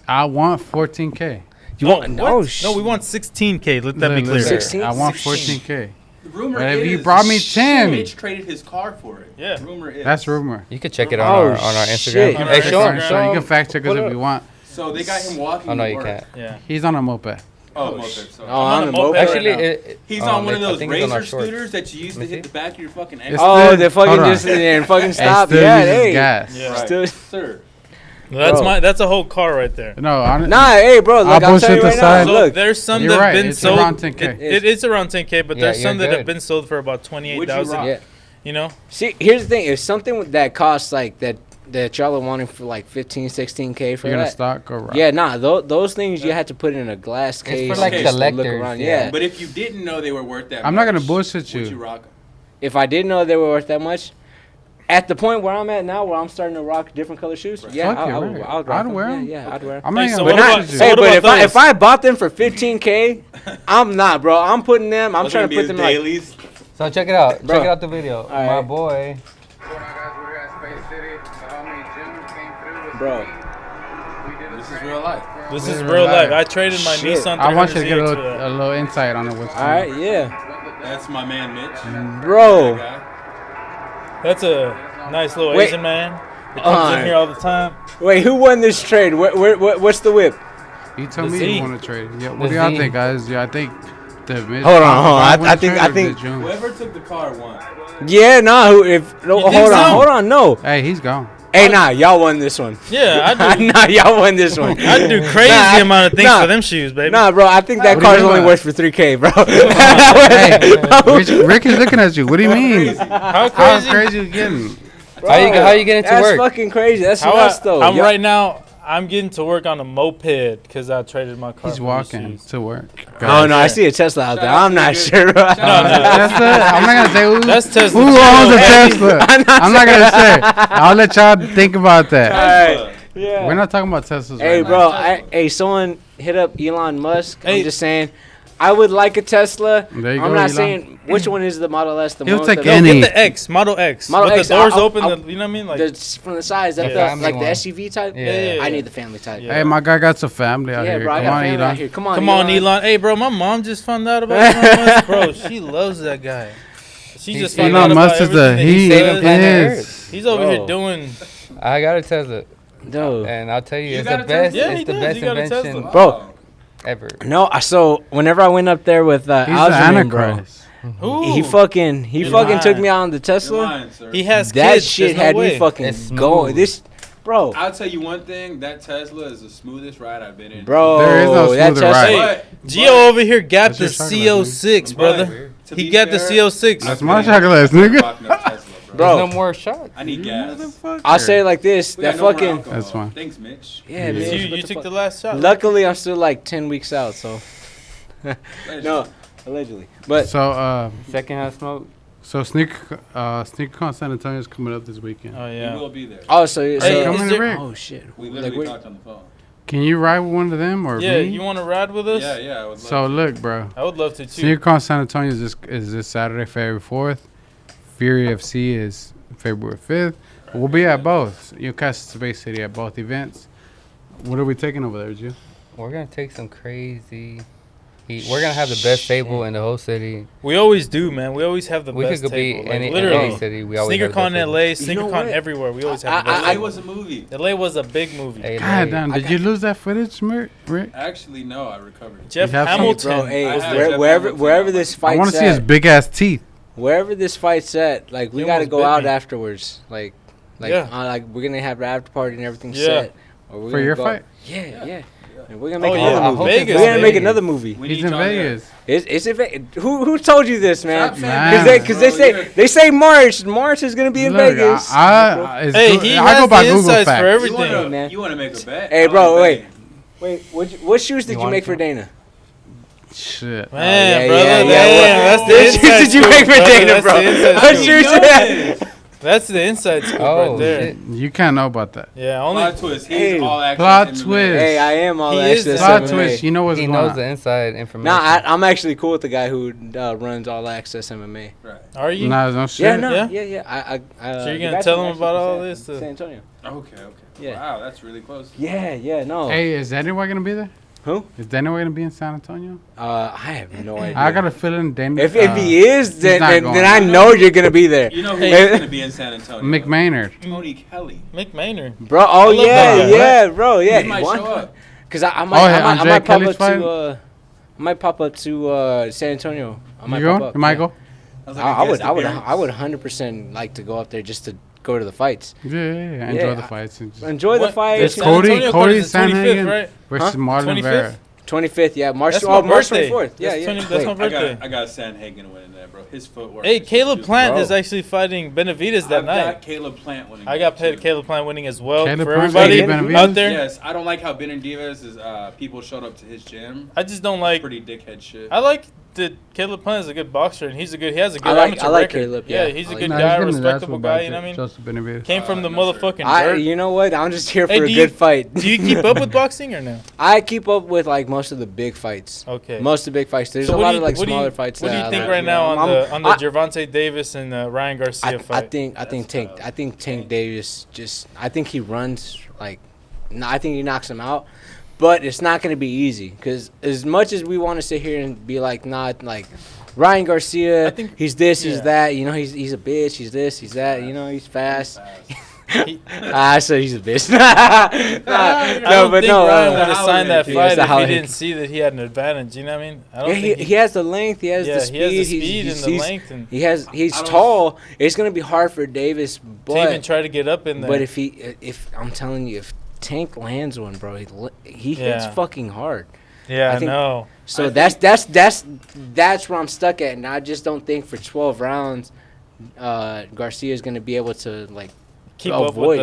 I want 14K. You No, want? what? No, No, we want 16K. Let that be Look, clear. look, 16? I want 16. 14K. The rumor But if is you brought me 10. Mitch traded his car for it. Yeah. Rumor is. That's rumor. You could check it Oh, on our Instagram. shit. On our Hey, show him. Instagram. Show You him. can fact check us Put if up. you want. So they got him walking. Oh, no, to you work. can't. Yeah. He's on a moped. Oh, moped. shit. Sorry. Oh, on the moped. Actually, right now. He's oh, on one of I those think it's on our razor shorts. scooters that you use to Let me hit the back of your fucking It's ankle. Oh, still- they fucking hold on. just and fucking It stop. still Yeah, uses hey. gas. Yeah. Right. Still- Sir. That's Bro. that's a whole car right there. No, Nah, hey, bro. Look, I'll I'll tell bullshit you right aside. now. So Look, there's some You're that right, have been it's sold. around 10K. It's around 10K, but Yeah, there's some you're that have good. been sold for about Would you 28,000. rock? yeah. You know, See, here's the thing: if something that costs like that y'all are wanting for like 15, 16K for You're gonna that. stock or rock? Yeah, nah, those things you had to put in a glass It's case. for like Okay, just to look collectors. around. Yeah. Yeah. But if you didn't know they were worth that I'm much, not gonna bullshit would you. you rock them? If I didn't know they were worth that much, at the point where I'm at now, where I'm starting to rock different color shoes, yeah, Fuck it, I would right. rock I'd them. wear 'em. Yeah, I'd wear 'em. I'm not Hey, so gonna what But about- bullshit you. so hey, what but about if those? I bought them for 15K, I'm not, bro. I'm putting them. I'm Those trying are to gonna put be them his like. dailies. So check it out. Bro. Check out the video. All My right. boy. Bro. This is real life. This is real life. I traded my Nissan 300 I want you to get to a little insight on it. All right, yeah. That's my man, Mitch. Bro. That's a nice little Asian man. He comes in here all the time. Wait, who won this trade? What's the whip? You tell me you want to trade. Yeah, what do y'all think, guys? Yeah, I think the mid. Hold on. I think whoever took the car won. Yeah, hold on, no. Hey, he's gone. Hey, y'all won this one. Yeah, I do. Y'all won this one. I do crazy amount of things for them shoes, baby. Nah, bro, I think that car's only worth for $3K, bro. Hey, Rick is looking at you. What do you mean? How crazy you getting? Bro, how you getting to work? That's fucking crazy. That's nuts, though. Right now. I'm getting to work on a moped because I traded my car. He's walking to work. Oh no, I see a Tesla out there. I'm not sure. No, Tesla. I'm not gonna say who. That's Tesla. Who owns a Tesla? I'm not gonna say. I'll let y'all think about that. All right. Yeah. We're not talking about Teslas. Hey, right bro. Someone hit up Elon Musk. I'm just saying. I would like a Tesla. There you I'm go, not Elon. saying which one is the Model S. The He'll one take with the any. Get the X, Model X. Model with X, the doors I'll- open, I'll- you know what I mean? Like, from the size, like family the one. SUV type. Yeah. I need the family type. Yeah. Hey, my guy got some family out Yeah, here. bro. I Come got on, family Elon. out here. Come come on, Elon. Hey, bro, my mom just found out about Elon Musk. Bro, she loves that guy. She just found out Elon about Musk is everything that he saving planet says. Earth. He's over Bro. here doing... I got a Tesla, No. and I'll tell you, You it's got the a best. Tesla? Yeah, It's he the does. best He got a invention Tesla. Bro. ever. No, so whenever I went up there with He's the Algernon, bro, Antichrist. Who? he fucking took lying. me on the You're Tesla. lying, sir. He has That kids. shit There's no had way. me fucking It's going. smooth. This, bro, I'll tell you one thing. That Tesla is the smoothest ride I've been in. bro, There is no that smoother Tesla. ride. Gio over here got That's the your chocolate, CO6, brother. To He be got the fair, CO6. That's my chocolate, nigga. Rocking up Tesla, Bro. There's no more shots. I need gas. I'll say it like this: We that got no more fucking alcohol. That's fine. Thanks, Mitch. yeah, Yeah. man. You took the last shot. Luckily, I'm still like 10 weeks out, so no, allegedly. But Secondhand smoke. So SneakerCon San Antonio is coming up this weekend. Oh, We yeah. will be there. oh, so Hey, come is in there- the Rick. oh shit, We like literally wait, talked on the phone. Can you ride with one of them or Yeah, me? you want to ride with us? Yeah, I would love So to. look, bro. I would love to, too. SneakerCon San Antonio is this Saturday, February 4th. Fury FC is February 5th. We'll be at both. You'll catch Space City at both events. What are we taking over there, Gio? We're gonna take some crazy heat. We're gonna have the best table in the whole city. We always do, man. We always have the We best could go be table. any literally. city. We always have the SneakerCon best LA, You know SneakerCon what? everywhere. We always have the best LA table. was a movie. LA was a big movie. Hey, God like, damn, did you lose that footage, Rick? Actually, no, I recovered. Jeff You have some- Hamilton. bro, hey, I have where, Jeff wherever Hamilton. wherever this I fight's want to see his at, big ass teeth. wherever this fight's at, like we He gotta almost go bit out me. afterwards, like Yeah. like we're gonna have the after party and everything Yeah. set. Or we're For gonna your go- fight? Yeah. And we're gonna make Oh, another yeah. movie. Vegas, We're gonna make baby. another movie. We He's need in y'all there. Vegas. Is it who told you this, man? Stop Man. saying Because Bro, you're- they say March is gonna be in Look, Vegas. it's Hey, good. he I has go by the Google insights Facts. for everything. Hey, man. You want to make a bet? Hey, I bro, was wait. betting. What shoes did You you want make for to? Dana? Shit. Man, yeah, brother, yeah, damn, yeah. that's the What inside shoes did you scoop, make for brother. Dana, That's bro? the inside What scoop. shoes did that? That's the inside scoop Oh, right there. shit. You can't know about that. Yeah, only. Plot twist. He's Hey, all access plot MMA. twist. Hey, I am all He is access. Plot MMA. twist. You know what's He going knows on. the inside information. Nah, I'm actually cool with the guy who runs all access MMA. Right. Are you? Nah, no shit. Yeah, no, Yeah? yeah. So you're the gonna guy's tell from him about all San- this to- San Antonio. Okay. Yeah. Wow, that's really close. Yeah, no. Hey, is anyone gonna be there? Who? Is Dana gonna be in San Antonio? I have no idea. I got a feeling Dana. If he is, then not then, going. then I know you're gonna be there, You know Hey. who's going to be in San Antonio? McMaynard. Tony Kelly. Mick Maynard. bro. Oh love that guy. yeah, bro. Yeah, He might show up. Cause I Oh, might, yeah, I Andre might pop Kelly's up to I might pop up to San Antonio. I might You pop going? up. You might yeah. go? That was like a I would, guest I would, appearance. I would 100% like to go up there just to go to the fights. Yeah. Enjoy Yeah, the fights. And just Enjoy the What? fights. It's Cody Card's the 25th, Sandhagen right? versus Huh? Marlon 25th? Vera. 25th, yeah, March. That's Oh, my March birthday. 24th. Yeah, That's yeah. 20 that's Wait. my birthday. I got Sandhagen winning that, bro. His footwork. Hey, is Caleb just- Plant Bro. is actually fighting Benavidez that I've night. got Caleb Plant winning. I got that, too. Caleb Plant winning as well. Caleb For Plant everybody beating out Benavidez? there, Yes, I don't like how Benavidez is. People showed up to his gym. I just don't like. Pretty dickhead shit. I like that Caleb Plant is a good boxer and he has a good I like amateur like record. Caleb, Yeah, yeah. he's I a like good Nah, guy, he's getting his ass respectable whooped by guy. You know what I mean? Joseph Benavidez. Came from the no, sir. motherfucking dirt. You know what? I'm just here for Hey, a do you- good fight. Do you keep up with boxing or no? I keep up with like most of the big fights. Okay. Most of the big fights. There's So a what lot do of you- like what do you- smaller fights. What do you that I think like. right now on I'm- the I- Gervonta Davis and Ryan Garcia I fight? think Tank Davis just I think he runs like I think he knocks him out. but it's not going to be easy because as much as we want to sit here and be like, not like Ryan Garcia, he's this, he's that. You know, he's a bitch. He's this, he's that. You know, he's fast. I said he's a bitch. I don't think Ryan would have signed that fight if he didn't see that he had an advantage. You know what I mean? I don't think he has the length, he has the speed, he has the speed and the length, and he's tall. It's gonna be hard for Davis, but to even try to get up in there. But if I'm telling you, if Tank lands one, bro, he hits fucking hard. Yeah, I know. So that's where I'm stuck at, and I just don't think for 12 rounds, Garcia is gonna be able to like. Avoid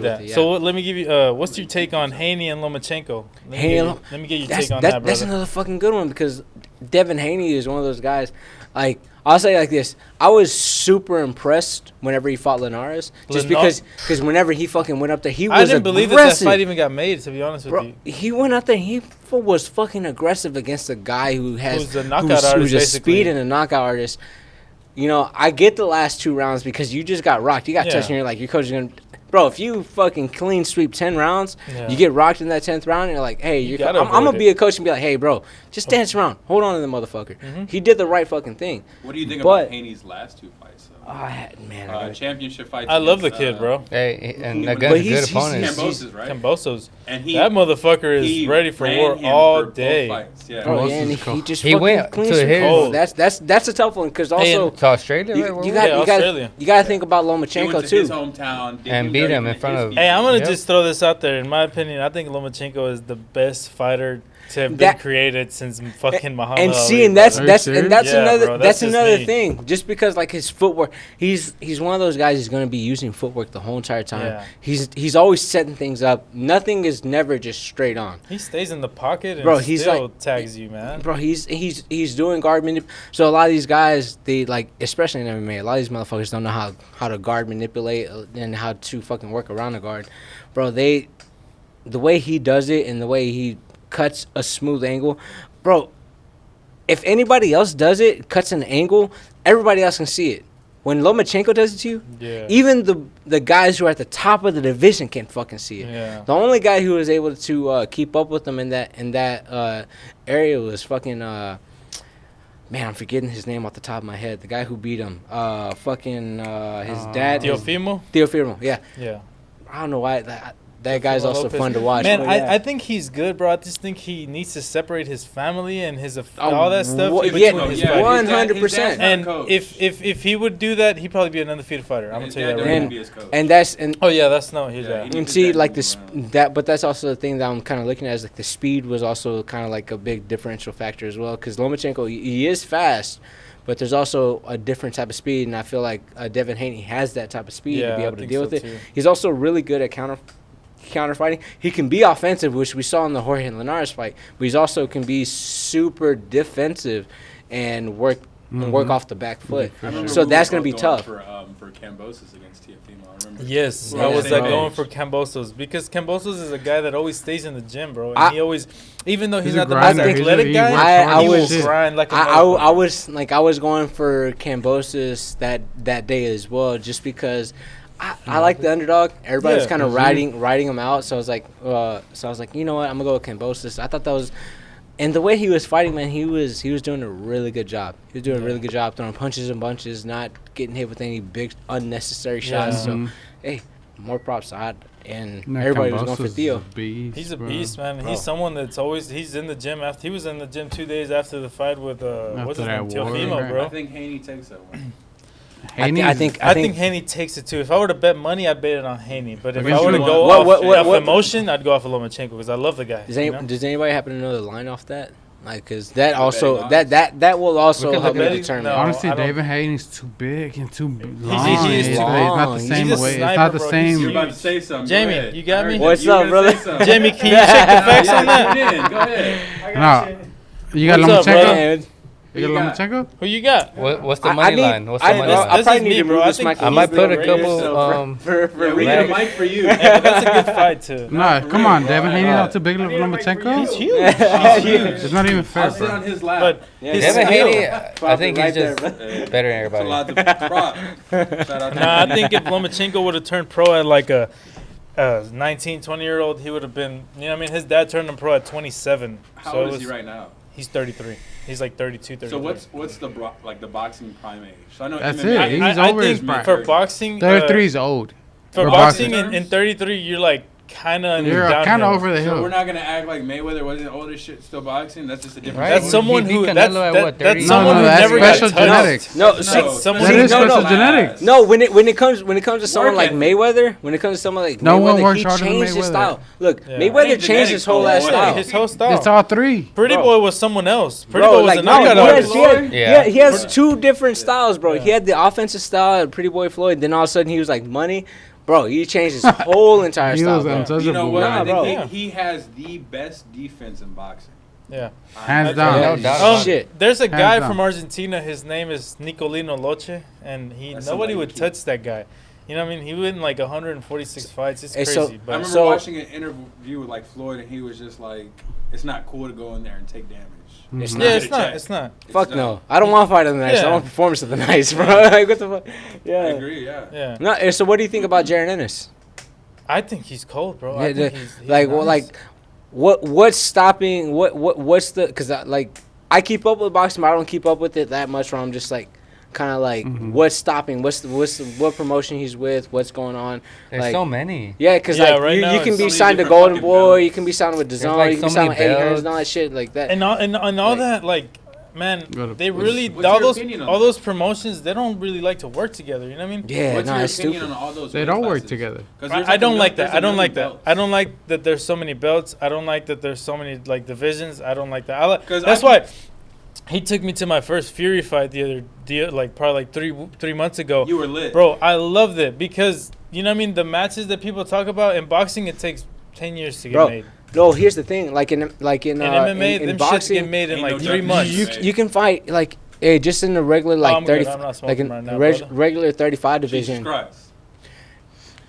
that. So let me give you. What's your take on Haney and Lomachenko? Let me get your take on that, brother. That's another fucking good one because Devin Haney is one of those guys. Like I'll say it like this: I was super impressed whenever he fought Linares, just because whenever he fucking went up there, he was aggressive. I didn't believe that fight even got made. To be honest with you, he went up there. He was fucking aggressive against a guy who's a knockout artist, who's a speed and a knockout artist. You know, I get the last 2 rounds because you just got rocked. You got touched and you're like, your coach is going to... Bro, if you fucking clean sweep 10 rounds, you get rocked in that 10th round, and you're like, hey, I'm going to be a coach and be like, hey, bro, just dance around. Hold on to the motherfucker. Mm-hmm. He did the right fucking thing. What do you think about Haney's last 2 fights, though? Championship fights. I love the kid, bro. Hey, and against good opponents. Cambosos, right? Cambosos. And that motherfucker is ready for war all day. Yeah. Bro, and he just went clean to his. That's a tough one because also to Australia. You got to think about Lomachenko too. His hometown and beat him in front of. Hey, I'm gonna just throw this out there. In my opinion, I think Lomachenko is the best fighter to have been created since fucking Muhammad Ali. And see, and that's another me. thing. Just because like his footwork, he's one of those guys who's gonna be using footwork the whole entire time. Yeah. He's always setting things up. Nothing is never just straight on. He stays in the pocket and still tags you, man. Bro, he's doing guard manip. So a lot of these guys, they like, especially in MMA, a lot of these motherfuckers don't know how to guard manipulate and how to fucking work around the guard. Bro, the way he does it and the way he cuts a smooth angle, bro. If anybody else does it, cuts an angle, everybody else can see it. When Lomachenko does it to you, even the guys who are at the top of the division can fucking see it. Yeah. The only guy who was able to keep up with them in that area was fucking man, I'm forgetting his name off the top of my head. The guy who beat him, his dad, Teofimo. Yeah. I don't know why that guy's also fun to watch. Man, I think he's good, bro. I just think he needs to separate his family and his all that stuff. 100%. And if he would do that, he'd probably be an undefeated fighter. I'm gonna tell you that right now. And see, like but that's also the thing that I'm kind of looking at is like the speed was also kind of like a big differential factor as well. Because Lomachenko, he is fast. But there's also a different type of speed, and I feel like Devin Haney has that type of speed to be able to deal with it. Too. He's also really good at counter fighting. He can be offensive, which we saw in the Jorge and Linares fight, but he's also can be super defensive and work off the back foot. So that's going to be tough. For Cambosos against Teofimo, I remember. Yes, I was going for Cambosos because Cambosos is a guy that always stays in the gym, bro. And he always, even though he's not the most athletic guy, he will grind like a motherfucker. I was going for Cambosos that day as well, just because I like the underdog. Everybody was kind of riding him out, so I was like, you know what, I'm gonna go with Cambosos. I thought that was, and the way he was fighting, man, he was doing a really good job. He was doing a really good job throwing punches and bunches, not getting hit with any big unnecessary shots. So, hey, more props. Everybody was going for Theo. He's a beast, man. Bro. He's someone that's always in the gym after. He was in the gym 2 days after the fight with what's his name, Teofimo, bro. I think Haney takes that one. I think Haney takes it too. If I were to bet money, I'd bet it on Haney. But if I were to go off emotion, I'd go off of Lomachenko because I love the guy. Does anybody happen to know the line off that? Like, because that also that will also help me determine. No, honestly, David Haney's too big and too long. He's not the same way. It's not the same. You're about to say something. Jamie, you got me. What's up, brother? Jamie, can you check the facts on that? Go ahead. No, you got Lomachenko. You got Lomachenko? Who you got? What's the money line? What's the money line? I probably need to move this mic. I might put a couple. We need a mic for you. Yeah, but that's a good fight too. Nah, come on, Devin Haney's not too big of Lomachenko. He's huge. It's not even fair, I'll sit on his lap. But Devin Haney, I think he's just better than everybody. Nah, I think if Lomachenko would have turned pro at like a 19, 20-year-old, he would have been, you know what I mean? His dad turned him pro at 27. How old is he right now? He's 33. He's like 32, 33. So what's the boxing prime age? So I know that's MMA, it. He's over his prime. For boxing, 33 is old. For boxing, in 33, you're like kind of over the hill. So we're not gonna act like Mayweather wasn't old as shit still boxing. That's just a different. Right. That's someone who that's someone who never got touched. Genetics. No, special genetics. No, when it comes to someone like Mayweather, no one works he harder than changed his Mayweather. style. Look, Mayweather changed his whole last style. His whole style. It's all three. Pretty Boy was someone else. Pretty Boy was a knockout artist. He has two different styles, bro. He had the offensive style at Pretty Boy Floyd. Then all of a sudden he was like Money. Bro, he changed his whole entire style. Bro. You know what? I think he has the best defense in boxing. Yeah. Hands down. No doubt. Shit. There's a guy from Argentina. His name is Nicolino Loche, and nobody would touch that guy. You know what I mean? He won like 146 fights. It's crazy. I remember watching an interview with like Floyd, and he was just like, "It's not cool to go in there and take damage." It's not. Fuck no. I don't want fight of the night. I want performance of the night, bro. Like, what the fuck? Yeah. I agree, yeah. No, so what do you think about Jaron Ennis? I think he's cold, bro. Yeah, I think he's like, nice. well, like, what's stopping, what's the, because I keep up with boxing, but I don't keep up with it that much where I'm just like, kind of like, what's stopping, what promotion he's with, what's going on. There's like, so many. Yeah, because like right you can be signed to Golden Boy, you can be signed with DAZN, like you can be signed with Eddie Hearns and all that shit like that. And all that, like, man, they really all those promotions, they don't really like to work together. You know what I mean? Yeah, what's your opinion on all those? They don't work together. I don't like that. I don't like that. I don't like that there's so many belts. I don't like that there's so many like divisions. I don't like that. That's why he took me to my first Fury fight probably 3 months ago. You were lit, bro. I loved it because you know what I mean. The matches that people talk about in boxing, it takes 10 years to get made. No, here's the thing. Like in MMA, in them boxing, shits get made in like 3 months. You can fight like just in the regular like 30, like in regular 35 division. Jesus Christ.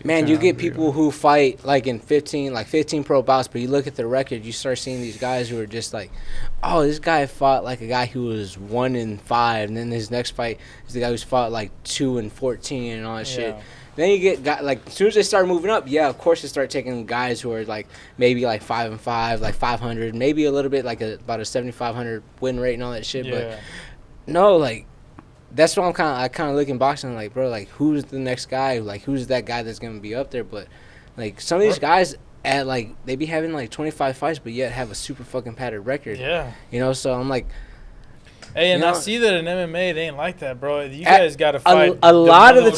Man, you get people who fight like in 15 pro bouts, but you look at the record, you start seeing these guys who are just like, oh, this guy fought like a guy who was 1-5, and then his next fight is the guy who's fought like 2-14 and all that shit. Then you get guys, like, as soon as they start moving up, of course they start taking guys who are like maybe like 5-5, like 500, maybe a little bit like about a 7,500 win rate and all that shit. But no, like that's why I kind of look in boxing like, bro, like who's the next guy? Like who's that guy that's gonna be up there? But like some of these guys at like they be having like 25 fights, but yet have a super fucking padded record. Yeah, you know. So I'm like. Hey, and I see that in MMA, it ain't like that, bro. You guys got to fight. A lot of the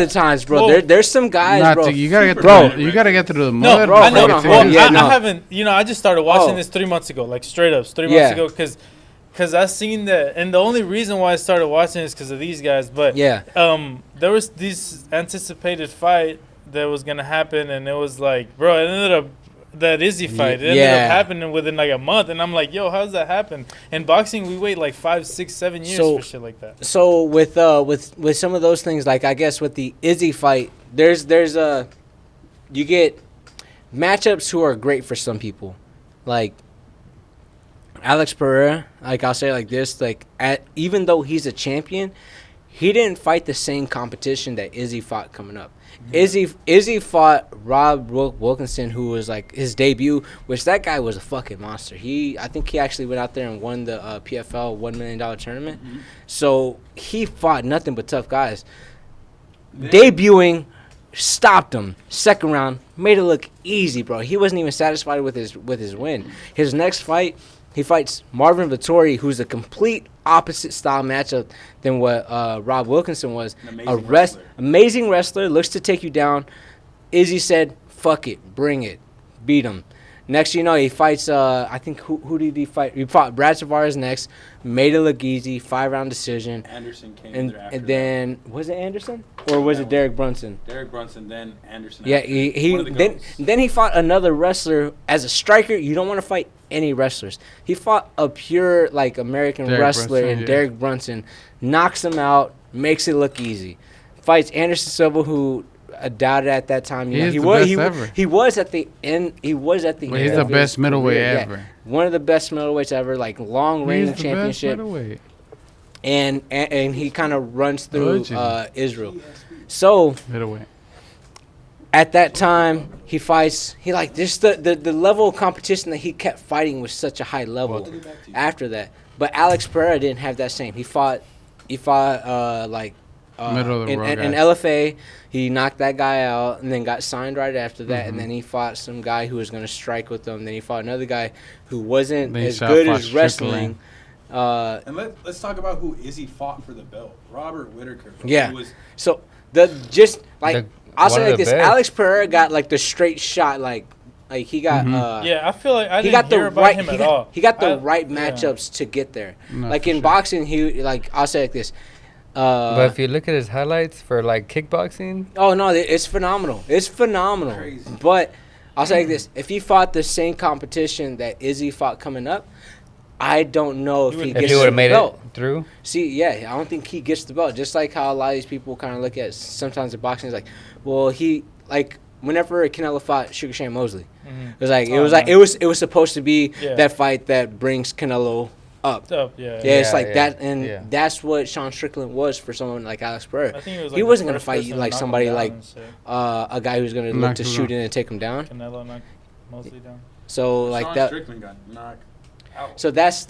times, bro. There's some guys, bro. You gotta get you gotta get through the mud. No, bro. I know. I haven't. You know, I just started watching this 3 months ago, like straight up, 3 months ago, because I seen that, and the only reason why I started watching is because of these guys. But there was this anticipated fight that was gonna happen, and it was like, bro, it ended up. That Izzy fight. It ended up happening within like a month, and I'm like, yo, how does that happen? In boxing, we wait like 5, 6, 7 years for shit like that. So with some of those things, like I guess with the Izzy fight, there's you get matchups who are great for some people, like Alex Pereira. Like I'll say it like this, like even though he's a champion, he didn't fight the same competition that Izzy fought coming up. Izzy fought Rob Wilkinson, who was like his debut, which that guy was a fucking monster. I think he actually went out there and won the PFL $1 million tournament. Mm-hmm. So he fought nothing but tough guys. Debuting, stopped him. Second round, made it look easy, bro. He wasn't even satisfied with his win. His next fight, he fights Marvin Vettori, who's a complete opposite style matchup than what Rob Wilkinson was. Amazing wrestler, looks to take you down. Izzy said, fuck it, bring it, beat him. Next you know, he fights, I think, who did he fight? He fought Brad Tavares next, made it look easy, 5-round decision. Anderson came and then, was it Anderson? Or was it Derek Brunson? Derek Brunson, then Anderson. Yeah, then he fought another wrestler. As a striker, you don't want to fight any wrestlers. He fought a pure like American wrestler in Derek Brunson, knocks him out, makes it look easy. Fights Anderson Silva, who I doubted at that time. He was at the end. He was at the end. He's the best middleweight ever. One of the best middleweights ever, like long reigning championship. And he kind of runs through Israel. So middleweight. at that time, he like just the level of competition that he kept fighting was such a high level after that. But Alex Pereira didn't have that same. He fought like middle of the road in LFA. He knocked that guy out and then got signed right after that. And then he fought some guy who was going to strike with him. Then he fought another guy who wasn't as good as wrestling. And let's talk about who Izzy fought for the belt. Robert Whitaker. Yeah. So I'll say like this: Alex Pereira got like the straight shot, like he got. I feel like I didn't hear about him at all. He got the right matchups to get there. Like in boxing, I'll say like this. But if you look at his highlights for like kickboxing, oh no, it's phenomenal. It's phenomenal. Crazy. But I'll say like this: if he fought the same competition that Izzy fought coming up, I don't know if he gets the belt. Through? See, I don't think he gets the belt. Just like how a lot of these people kind of look at sometimes the boxing is like, well, he like whenever Canelo fought Sugar Shane Mosley, it was supposed to be that fight that brings Canelo up. It's like that, and that's what Sean Strickland was for someone like Alex Pereira. I think it was he wasn't gonna fight like somebody like a guy who's gonna look to shoot in and take him down. Canelo knocked Mosley down. So like Sean that. Strickland got knocked. So that's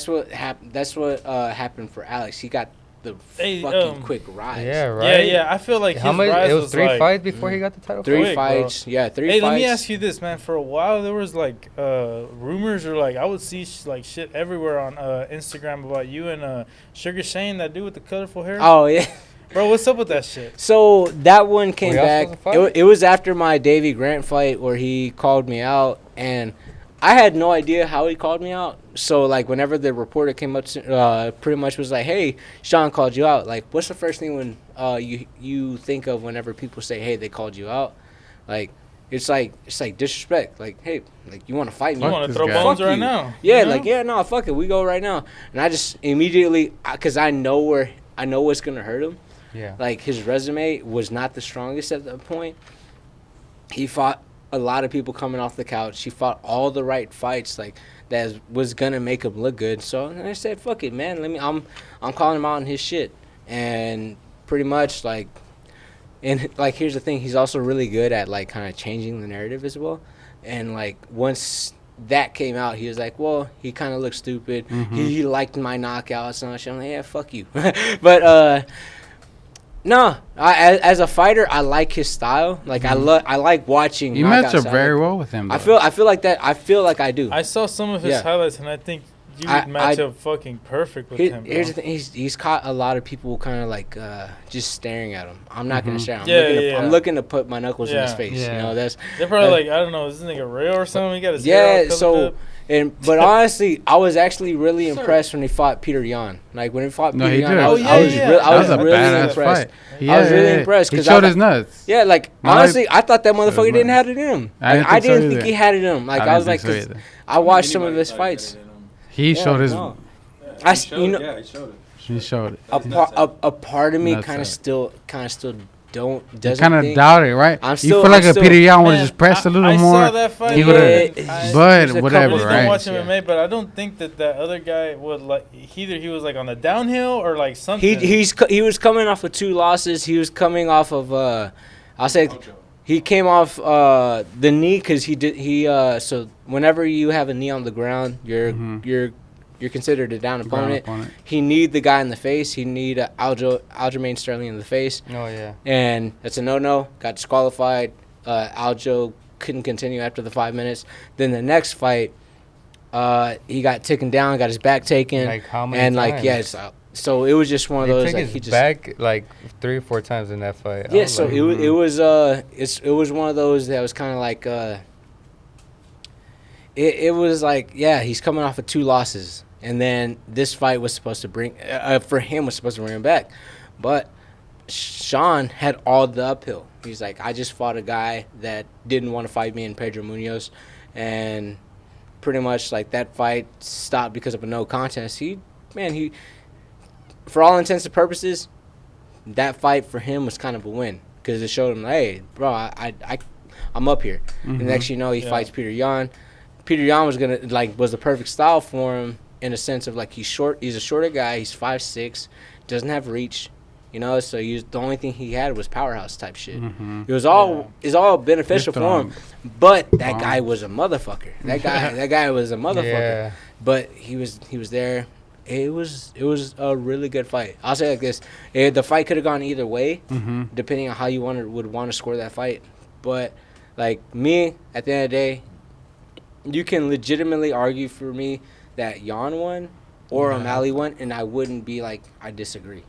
what happened. That's what happened for Alex. He got the fucking quick rise. Yeah, right. Yeah. I feel like his rise it was 3 fights before he got the title. 3 fights. Bro. Yeah, 3 fights. Hey, let me ask you this, man. For a while, there was like rumors or like I would see like shit everywhere on Instagram about you and Sugar Shane, that dude with the colorful hair. Oh yeah. Bro, what's up with that shit? So that one came back. It was after my Davey Grant fight where he called me out, and I had no idea how he called me out. So, like, whenever the reporter came up to, pretty much was like, hey, Sean called you out. Like, what's the first thing when you think of whenever people say, hey, they called you out? Like, it's like disrespect. Like, hey, like, you want to fight me? You want to throw bones right now? Yeah, you know? like, yeah, no, fuck it. We go right now. And I just immediately, because I know what's going to hurt him. Yeah. Like, his resume was not the strongest at that point. He fought a lot of people coming off the couch. He fought all the right fights, like that was gonna make him look good. So I said, "Fuck it, man. I'm calling him out on his shit." And pretty much like, and like here's the thing: he's also really good at like kind of changing the narrative as well. And like once that came out, he was like, "Well, he kind of looked stupid. He liked my knockouts and all that shit." I'm like, "Yeah, fuck you." But no, as a fighter, I like his style. Like I like watching. You match up very well with him. Though. I feel like that. I feel like I do. I saw some of his highlights, and I think you would match up fucking perfect with him. Here's the thing: he's caught a lot of people kind of like just staring at him. I'm not gonna stare. I'm looking to put my knuckles in his face. Yeah. You know, they're probably like, I don't know, is this nigga real or something? He got his hair all covered up. But honestly, I was actually really impressed when he fought Peter Yan. Like when he fought Peter Yan, I was really impressed. I was really impressed because he showed his nuts. Yeah, like honestly, I thought that motherfucker didn't have it in him. I didn't think he had it in him. Like I was like, I watched some of his fights. He showed his. He showed it. He showed it. A part of me kind of still doesn't kind of doubt it, right? You feel like if Peter Yan would have just pressed a little more. I saw that fight. He would have. But whatever, right? Don't watch MMA, but I don't think that other guy would like. Either he was like on the downhill or like something. He was coming off of 2 losses. He was coming off of I'll say he came off the knee because so whenever you have a knee on the ground, you're considered a down opponent. He kneed the guy in the face. He kneed Aljamain Sterling in the face. Oh, yeah. And that's a no-no. Got disqualified. Aljo couldn't continue after the 5 minutes. Then the next fight, he got taken down, got his back taken. Like how many times? So it was just one of those. He took his back like 3 or 4 times in that fight. Yeah, so it was one of those that was kind of like it was like, yeah, he's coming off of 2 losses. And then this fight was supposed to bring, for him, was supposed to bring him back. But Sean had all the uphill. He's like, I just fought a guy that didn't want to fight me in Pedro Munoz. And pretty much, like, that fight stopped because of a no contest. He, for all intents and purposes, that fight for him was kind of a win. Because it showed him, hey, bro, I'm up here. And next you know, he fights Peter Yan. Peter Yan was the perfect style for him. In a sense of like he's short, he's a shorter guy, he's 5'6", doesn't have reach, You know, so the only thing he had was powerhouse type shit. It was all beneficial for him. But that guy was a motherfucker. That guy was a motherfucker. Yeah. But he was there. It was a really good fight. I'll say it like this: the fight could have gone either way, depending on how you would want to score that fight. But like me, at the end of the day, you can legitimately argue for me that Yan won or O'Malley won, and I wouldn't be like, I disagree.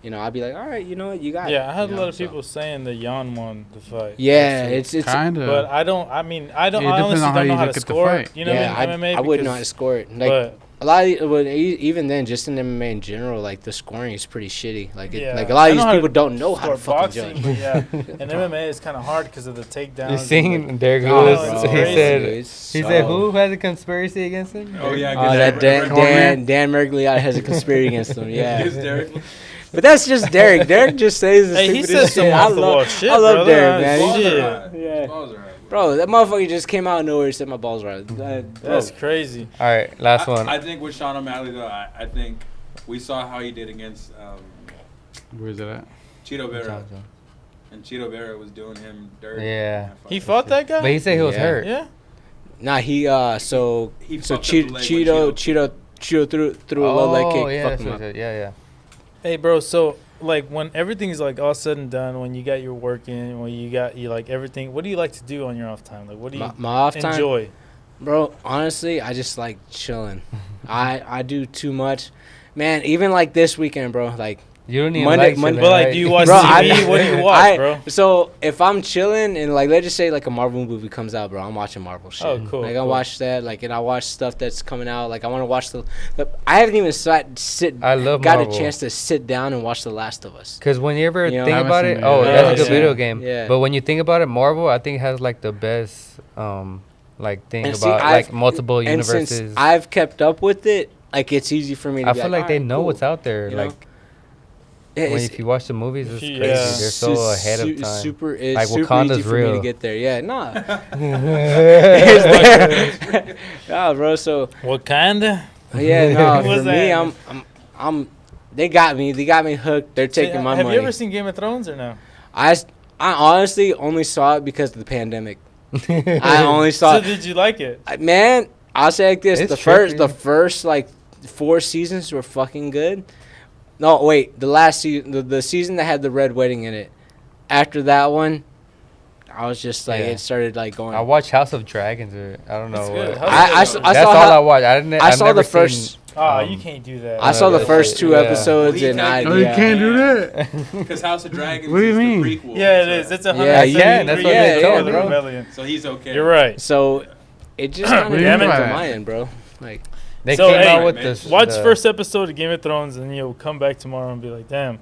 You know, I'd be like, all right, you know what, you got it. Yeah, I had a lot of people saying that Yan won the fight. Yeah, it's kind of. But I honestly don't know how to score it. You know, in MMA, I wouldn't know how to score it. Like, a lot of even then, just in MMA in general, like the scoring is pretty shitty. Like, like a lot of these people don't know how to fucking judge. Yeah, and MMA is kind of hard because of the takedowns. You seen Derek Lewis? He said who has a conspiracy against him? Oh yeah, that Dan Mergliotta has a conspiracy against him. Yeah. But that's just Derek. Derek just says the stupidest he says some off-the-wall shit. I love Derek, man. Balls are right. Bro, that motherfucker just came out of nowhere and said my balls right. That's crazy. All right, last one. I think with Sean O'Malley, though, I think we saw how he did against where's it at? Cheeto Vera. And Cheeto Vera was doing him dirty. Yeah. He fought that guy? But he said he was hurt. Yeah? Nah, Cheeto threw a low leg kick. Fucked him up. Yeah. Hey, bro, so like when everything's like all said and done, when you got your work in, when you like everything, what do you like to do on your off time? Like, what do you my off time? Enjoy? Bro, honestly, I just like chilling. I do too much, man. Even like this weekend, bro. Like you don't even Monday, Monday, but like, do you watch TV? What do you watch, bro? So if I'm chilling and like let's just say like a Marvel movie comes out, bro, I'm watching Marvel shit. Oh, cool. Like I watch that, like, and I watch stuff that's coming out. Like I want to watch the I haven't even got Marvel. a chance to sit down and watch The Last of Us. Because when you ever think I about it, seen that's a good video game. Yeah. But when you think about it, Marvel, I think it has like the best like thing about like multiple universes. Since I've kept up with it, like it's easy for me to I feel like they know what's out there. You like know? if you watch the movies, it's crazy. Yeah. They're so ahead of time. It's super Wakanda's easy for real. me to get there. Yeah, nah. It's there. Nah, bro. So Wakanda? yeah, no. Who was For me, that? I'm. They got me hooked. They're taking my money. Have you ever seen Game of Thrones or no? I honestly only saw it because of the pandemic. I only saw So it. did you like it? Man, I'll say like this: It's the first like 4 seasons were fucking good. No, wait, the last season, the season that had the red wedding in it. After that one, I was just like, it started like going. I watched House of Dragons. I don't know. That's good. That's all I watched. I saw the first. Oh, you can't do that. I saw the first 2 episodes, and you can't do that. Because House of Dragons What do you is mean? the prequel. Yeah, it is. It's 100%. Yeah, you can. That's what they told the bro. rebellion. So he's okay. You're right. So it just kind of What do you came mean by to that? my end, bro. Like, They So, came hey, out with man, this. Watch first episode of Game of Thrones, and you'll come back tomorrow and be like, damn.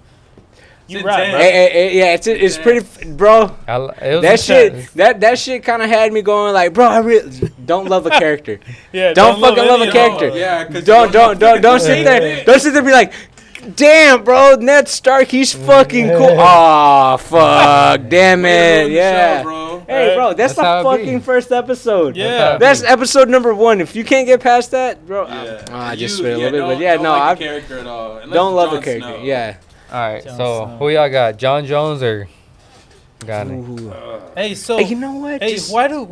You It's right, intense. bro. yeah, it's pretty, bro. That shit kind of had me going like, bro, I really don't love a character. Yeah, Don't fucking love any a of them. character. Yeah, 'cause Don't sit there. Don't sit there and be like, damn, bro, Ned Stark, he's fucking cool. Aw, fuck, damn it, yeah. Hey, bro, that's the how it be. fucking first episode. Yeah. That's episode number 1. If you can't get past that, bro, Yeah. I just swear a little bit, but yeah, don't no, like I the character at all. Unless don't it's love Jon a character. Snow. Yeah. All right, Jon so Snow. who y'all got? John Jones or Ghani? Ooh. Hey, so Hey, you know what? hey, Just- why do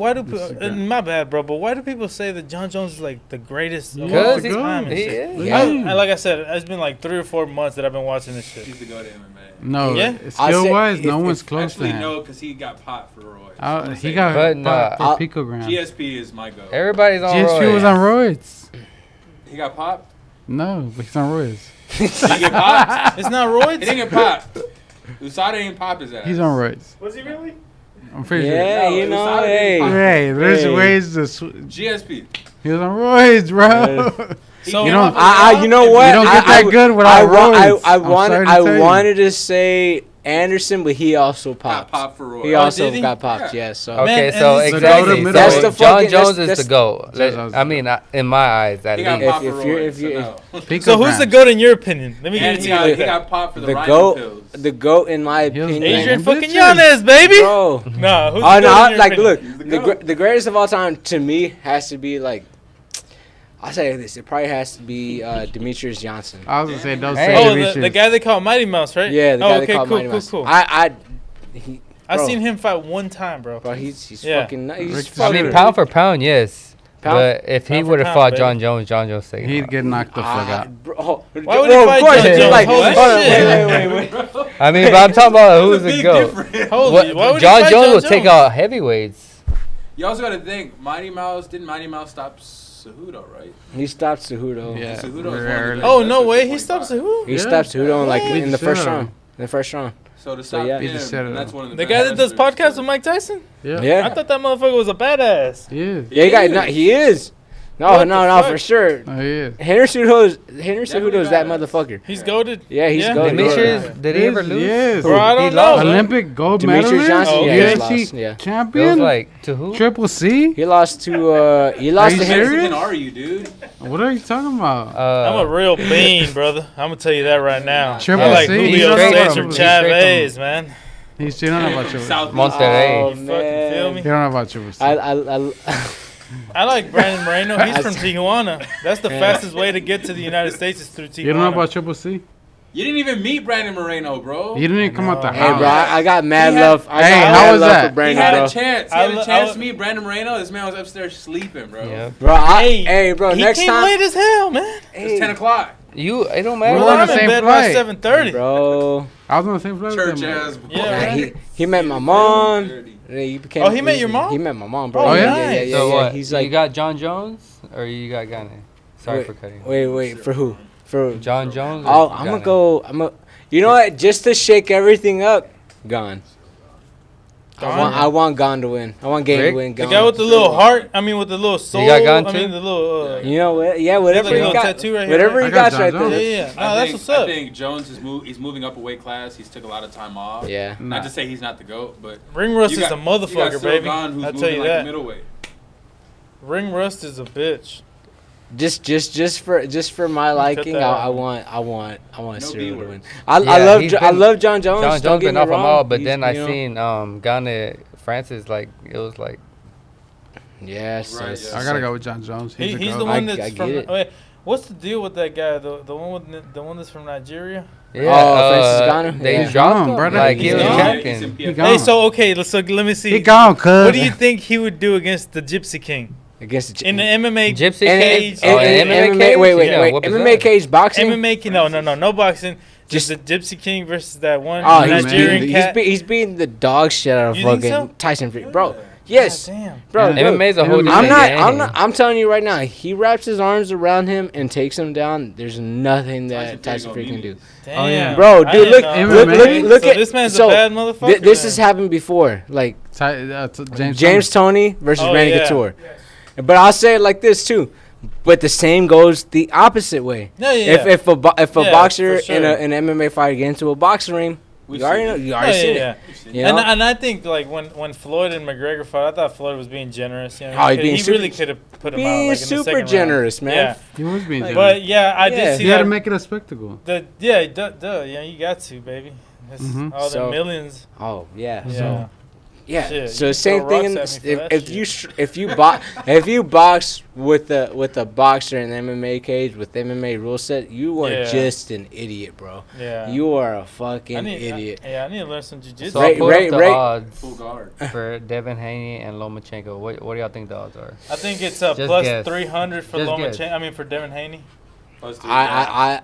my bad, bro? But why do people say that John Jones is like the greatest of all Because time? and he shit? is. Yeah. Like I said, it's been like 3 or 4 months that I've been watching this shit. He's the go to MMA. No, Yeah? skill wise, no if- one's close Actually, to him. no, because he got popped for Roy. He got But popped nah, for picogram. GSP is my go. Everybody's on GSP Roy. was on roids. He got popped? No, but he's on roids. He didn't get popped? It's not He roids. didn't get popped. USADA didn't pop his ass. He's on roids. Was he really? I'm pretty Yeah, No, you it was know, solid. hey. sure. Hey, there's Hey. ways to. GSP. He was on roids, bro. So You don't- You know what? You don't get that good without roids. I wanted to say Anderson, but he also Got popped. popped for Roy. He also did he? got popped. Yeah. Yeah. So Okay, Man, so and he's- exactly. So that's So the John fucking- Jones that's- is the GOAT. that's- I mean, in my eyes, at He got least. popped for If Roy. you're- if so you're- no. So who's the goat in your opinion? Let me give And it he to you got, like he that. got popped for the the Rhino goat, pills. the goat in my He was opinion. Adrian Man, fucking bitches. Yanez, baby. Bro. Nah, who's Oh the no! goat in your Like, opinion? look, the greatest of all time to me has to be like, I'll say this. It probably has to be Demetrius Johnson. I was gonna say don't Hey. say Oh, Demetrius. the guy they call Mighty Mouse, right? Yeah, the oh, guy okay, they call cool, Mighty cool, Mouse. cool. I seen him fight one time, bro. Bro, he's Yeah. fucking. He's Rick I fucking. mean, pound for pound, yes. Pound- But if he pound for would have pound, fought baby. John Jones taking He'd out. get knocked the fuck out. Bro, Why would he of fight course, John dude, Jones? like, Holy hold on, shit. wait. I mean, but I'm talking about who's the Big GOAT. difference. Holy, What, why would John he fight Jones will John take out heavyweights. You also got to think, Mighty Mouse, didn't Mighty Mouse stop Cejudo, right? He stopped Cejudo. Yeah. Cejudo is very one of the early. best Oh, no wrestlers way. to He 25. stops who? He Yeah. stopped Cejudo in, like What? in the first Shut up. round. In the first round. So to stop yeah. He him, just set it that's up. one of the The best guy that does wrestlers podcasts to- with Mike Tyson? Yeah. Yeah. I thought that motherfucker was a badass. He is. Yeah, he is. No, What no, the no, fuck? for sure. Oh, he is. Henry Cejudo is that badass. motherfucker. He's goaded. Yeah, he's goated. Demetrius, did he ever Yes, lose? Yes. Bro, I He don't know. lost. man. Olympic gold Demetrius medalist. Johnson, Oh, yeah, okay. he UFC lost. Yeah, It was champion. like, to who? Triple C. he lost to he Are lost you to How Henry. serious? Mexican are you, dude? What are you talking about? I'm a real bean, brother. I'm gonna tell you that right now. Triple I like C? Julio He's straight Cesar from- Chavez, man. He's you don't know about Triple C. South Monterrey. Oh, You fucking feel me? You don't know about Triple C. I like Brandon Moreno. He's from Tijuana. That's the fastest way to get to the United States is through Tijuana. You don't know about Triple C? You didn't even meet Brandon Moreno, bro. You didn't even come out the Hey, house. Hey, bro, I got mad He had- love. I Hey, got how mad was love that? for He Brandon, had bro. a chance. He I had a lo- chance I- to meet Brandon Moreno. This man was upstairs sleeping, bro. Yeah. Bro, hey, bro, He next came time, late as hell, man. It's 10 o'clock. It don't We matter. were Well, on I'm the in same bed by flight. 7:30. bro. I was on the same flight with Church him. ass. Yeah, Yeah, right. he met my mom. Yeah, he became, Oh, he met your mom? He met my mom, bro. Oh, yeah? yeah, yeah. So what? He's you like, got John Jones or you got Ghana? Sorry Wait, for cutting. wait, for who? For John Jones. or Oh, I'm gonna Ghana? go. You know what? Just to shake everything up, Gone. Gone? I want Gone to win. I want Game Rick? to win. The Gone. guy with the little heart. I mean, with the little soul. got Gon I too? mean, the little. You know what? Yeah, He whatever has like a you little got. tattoo right here. Whatever right? you I got got right John Yeah, there. yeah, yeah. No, that's what's I up. think Jones is he's moving up a weight class. He's took a lot of time off. Yeah. Nah. Not to say he's not the GOAT, but Ring rust you is got- a you got motherfucker, Cyril baby. Gane, who's I'll tell moving you like a that. middleweight. Ring rust is a bitch. Just for my liking, that I out. want No Cyril to B-word. win. I Yeah, love he's I been- love John Jones. John don't Jones get been me off him wrong. all, but He's, then I you know, seen Ghana Francis, like it was like Yes. Right, it's yeah. I gotta go with John Jones. He's, He's a the goat. one I that's get from. it. Wait, what's the deal with that guy? The one that's from Nigeria. Francis Ngannou? They Yeah. dropped Gone, him, brother. like He's he was gone. champion. He He gone. Hey, so okay, let me see. He gone, cuz. What do you think he would do against the Gypsy King Against the in the MMA? Gypsy and, cage. and, Oh, and, an MMA cage? Wait, Yeah, whoop his MMA ass. cage boxing. MMA, no boxing. Just Just- the Gypsy King versus that one Oh, Nigerian cat. he's beating the dog shit out of You think fucking so? Tyson Fury, bro. Yes, God damn. bro. Yeah. look, MMA's a whole I'm different game. I'm telling you right now. He wraps his arms around him and takes him down. There's nothing that Tyson Fury can do. Damn. Oh, yeah. Bro, I dude, didn't look, know. MMA? look So at this man's so a bad motherfucker. this then. has happened before, like James. Tony versus Oh, Randy yeah. Couture. But I'll say it like this too. But the same goes the opposite way. Yeah, yeah. If a Yeah, boxer for sure. in an MMA fight get into a boxing ring, We've you already seen know. it. You already seen it. You know? And I think like when Floyd and McGregor fought, I thought Floyd was being generous. You know, Oh, he's he being super- really could have put him out Being like in the super second generous, round. man. He was being Yeah. generous. But yeah, I Yeah. did see He had to that. make it a spectacle. Yeah, yeah, you got to, baby. That's Mhm. all the So- millions. Oh yeah. Yeah. Yeah. Shit, So you same throw thing. rocks at me for that If you box with a boxer in the MMA cage with MMA rule set, you are Yeah. just an idiot, bro. Yeah. You are a I fucking need, idiot. I need to learn some jujitsu. So Ray- I pulled Ray- up the Ray- odds Full guard. for Devin Haney and Lomachenko. What do y'all think the odds are? I think it's Just plus guess. 300 for Just Lomachenko. guess. I mean for Devin Haney. Plus two. I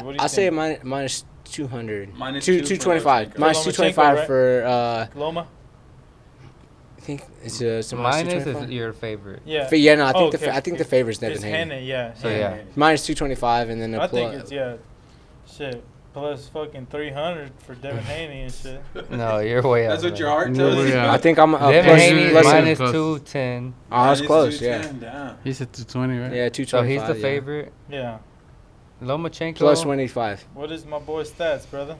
What do you I say think? minus 200. Minus 225. for Minus Lomachenko, 225 right? for Loma. I think it's some Minus is 225. your favorite. Yeah. Yeah, no, I think Okay. I think the favor's Devin It's Haney. Haney, yeah. So Haney. yeah. Minus 225 and then I a think plus. it's shit plus fucking 300 for Devin Haney and shit. No, you're way That's out. what your heart Yeah, tells you. yeah. I think I'm Devin plus, Haney is plus minus Close. 210. Oh, that's Minus close. Yeah, 210, damn. He said 220, right? yeah, 225. So he's the yeah. favorite. Yeah. Lomachenko. Plus 25. What is my boy's stats, brother?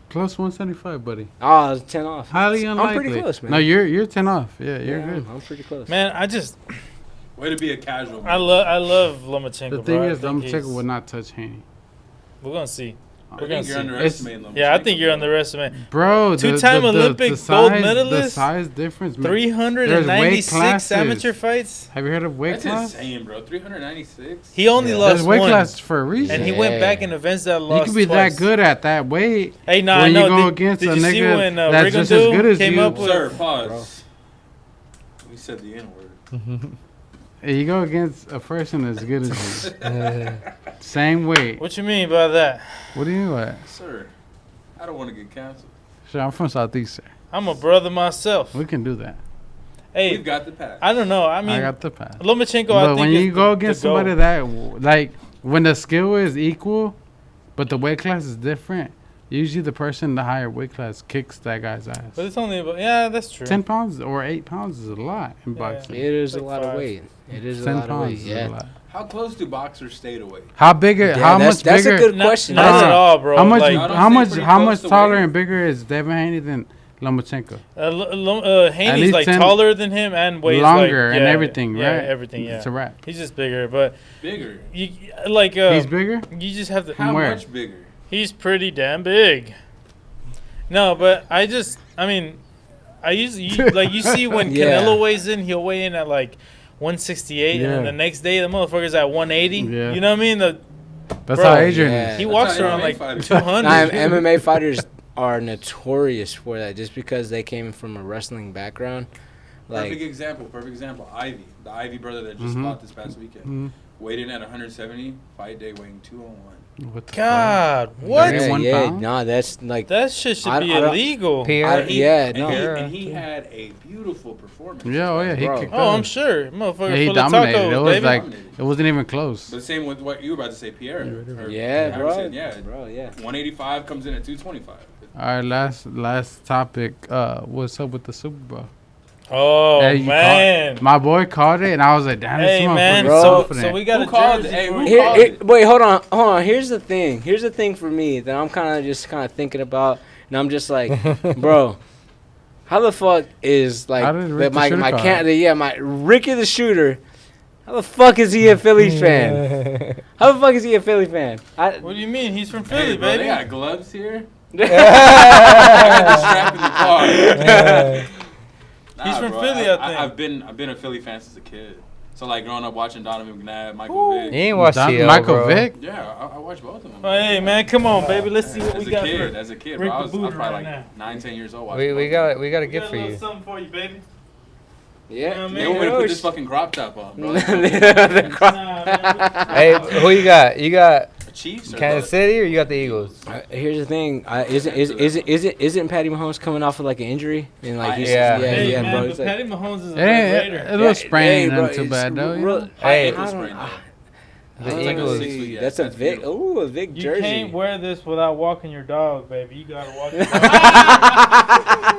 Plus 175, buddy. Oh, it's 10 off. Highly I'm unlikely. pretty close, man. No, you're 10 off. Yeah, you're Yeah, good. I'm pretty close. Man, I just Way to be a casual. I love Lomachenko. The bro. thing I is, think Lomachenko he's- would not touch Haney. We're gonna see. We're gonna you're see. underestimating them. Yeah, I think you're underestimating. Bro, Two-time Olympic gold medalist. The size difference. 396 amateur fights. Have you heard of weight That's class? insane, bro. 396. He only lost There's weight one. classes for a reason. And he went back in events that lost. You can be twice. that good at that weight. Hey, nah, when I know. you go against did a you see nigga when that's just as good as came you. up with? Sir, pause. We said the N word. Hey, you go against a person as good as you. Same weight. What you mean by that? What do you mean by that? Sir, I don't want to get canceled. Sure, I'm from Southeast, sir. I'm a brother myself. We can do that. Hey, We've got the pass. I don't know. I mean, I got the pass. Lomachenko, But I think when is you go the against GOAT. somebody that, like, when the skill is equal, but the weight class is different, usually the person in the higher weight class kicks that guy's ass. But it's only about, yeah, that's true. 10 pounds or 8 pounds is a lot in boxing. It is Like a lot of 5. weight. It is a 10 lot of weight. pounds is a Yeah. lot. How close do boxers stay to weight? How big? How much that's bigger? a good Not, question. not at all, bro. How much? Like, I don't How say much? pretty How close much to taller weight. and bigger is Devin Haney than Lomachenko? Haney's least like 10 taller than him and weighs longer like, and yeah, everything, yeah, right? everything, yeah. It's a wrap. He's just bigger, but Bigger. you like He's bigger. you just have to. How where? much bigger? He's pretty damn big. No, but I mean, like you see when Yeah. Canelo weighs in, he'll weigh in at like 168, Yeah. and then the next day the motherfucker's at 180. Yeah. You know what I mean? That's Bro, how Adrian yeah. is. He That's walks how around MMA like fighters- 200. Nah, MMA fighters are notorious for that just because they came from a wrestling background. Perfect Like, example. Ivy. The Ivy brother that just fought this past weekend. Mhm. Weighed in at 170. Fight day weighing 201. What the God, fuck? what? Thirty- 1 pound? nah, that's like, That shit should I- be I don't- illegal. yeah, no. And he had a beautiful performance. Yeah, oh yeah, he Bro. kicked Oh, I'm ass. sure, motherfucker. Yeah, he full of dominated. tacos, It was baby. like it wasn't even close. But same with what you were about to say, Pierre. Or yeah, bro. Harrison, yeah. Bro, yeah. 185 comes in at 225. All right, last topic. What's up with the Super Bowl? Oh Hey, you man. My boy called it, and I was like, "Damn, this Hey man, motherfucker's Bro. so confident." we got Who a called jersey it? Hey, for who you. Here, called here, it? wait, hold on. Here's the thing. Here's the thing for me that I'm kind of just thinking about, and I'm just like, bro, how the fuck is How did Rick the Shooter call it? my Ricky the Shooter? How the fuck is he a Phillies fan? How the fuck is he a Philly fan? What do you mean? He's from Philly, Hey, bro, baby. they got gloves here. I got the strap in the car. He's from bro, Philly, I think. I've been a Philly fan since a kid. So like growing up watching Donovan McNabb, Michael Vick. You ain't watch CL, Michael bro. Vick. Yeah, I watched both of them. Oh, hey man, come on, baby. Let's see what As we a got kid, for as a kid, Rick bro, I the was Booter probably right like now. 9, 10 years old. watching We both got of them. we got a We gift got for a little you. something for you, baby. Yeah. They want me to put this fucking crop top on, bro. Nah, man. Hey, who you got? You got Chiefs or Kansas what? City or you got the Eagles? Here's the thing. Isn't Patty Mahomes coming off of like an injury? And like he's, Yeah. Hey, yeah, man, bro. but He's like, Patty Mahomes is a It Red Raider. ain't a little sprain, bro, ain't too it's bad though. You real- know? High Hey, ankle I sprain, don't- though. The Like a Eagles. 6 week, yeah, That's a that's Vic. beautiful. Ooh, a Vic You jersey. can't wear this without walking your dog, baby. You gotta walk your dog.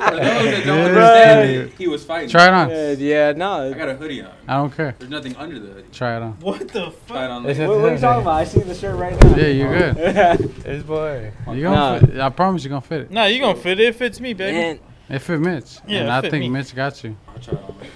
For those that don't understand it, he was fighting. Try it on. Yeah, no. I got a hoodie on. I don't care. There's nothing under the hoodie. Try it on. What the Try it fuck? on It's later. What are you talking about? I see the shirt right now. Yeah, you're good. This boy. You gonna fit, I promise you gonna fit it. Nah, you gonna fit it. It fits me, baby. Man, It fit Mitch. Yeah, and it I fit think me. Mitch got you. I'll try it on later.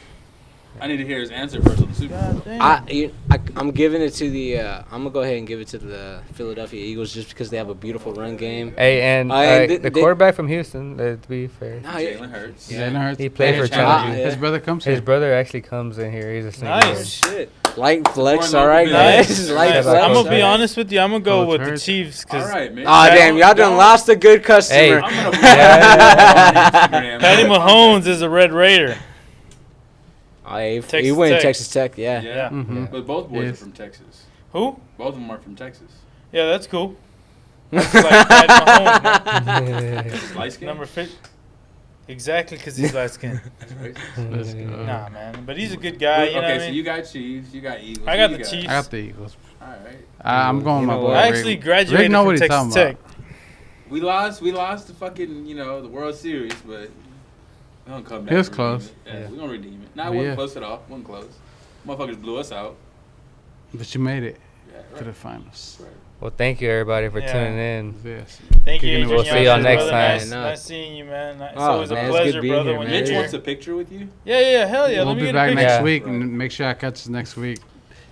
I need to hear his answer first on the Super Bowl. God damn. I'm giving it to the. I'm gonna go ahead and give it to the Philadelphia Eagles just because they have a beautiful run game. Hey, and the quarterback from Houston, to be fair, Nah, yeah. Jalen Hurts. Yeah. Jalen Hurts. he played for Yeah. Challenge. Yeah. His brother comes His here. brother actually comes in here. He's a sneaker. Nice. Oh, shit. Light flex, More all right, local guys. Nice. Light Nice. flex. I'm gonna be all right. honest with you. I'm gonna go Coach with the Hurts. Chiefs All because right, man. Aw, damn, y'all done lost a good customer. Hey. I'm gonna put Yeah. it on Instagram. Patty Mahomes is a Red Raider. He Texas went Tech. Texas Tech, yeah. Yeah. Mhm. But both boys Yes. are from Texas. Who? Both of them are from Texas. Yeah, that's cool. That's like Patty Mahomes, man. Light skin? Number 50. Exactly, because he's light skinned. Let's go. Nah, man. But he's a good guy. You know Okay, what I so mean? you got Chiefs, you got Eagles. I got who the you Chiefs. I got the Eagles. All right. I'm going with my You know boy. what? I Rick. actually Rick graduated know from what he's Texas talking Tech. about. We lost the fucking, the World Series, but we're gonna come back. It was and close. redeem it. Yeah, Yeah. we're gonna redeem it. Nah, it But wasn't yeah. close at all. Wasn't close. Motherfuckers blew us out. But you made it Yeah, to the right. finals. Right. Well, thank you everybody for Yeah. tuning in. Yes. Thank you, Kicking it Adrian. with- We'll see y'all Yanez, next brother. time. Nice, No. nice seeing you, man. It's Oh, always man, a it's good pleasure, being brother. here, When man. you're Mitch here. wants a picture with you. Yeah, hell yeah. We'll Let me be get a back picture. next Yeah. week Right. and make sure I catch you next week.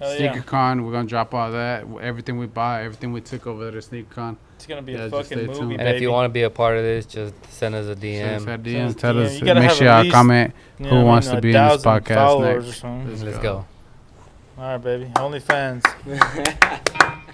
SneakerCon, we're gonna drop all that. Everything we buy, everything we took over there to SneakerCon. It's gonna be a fucking movie, and if you want to be a part of this, just send us a DM. Tell us. Make sure y'all comment who wants to be in this podcast next. Let's go. All right, baby. OnlyFans.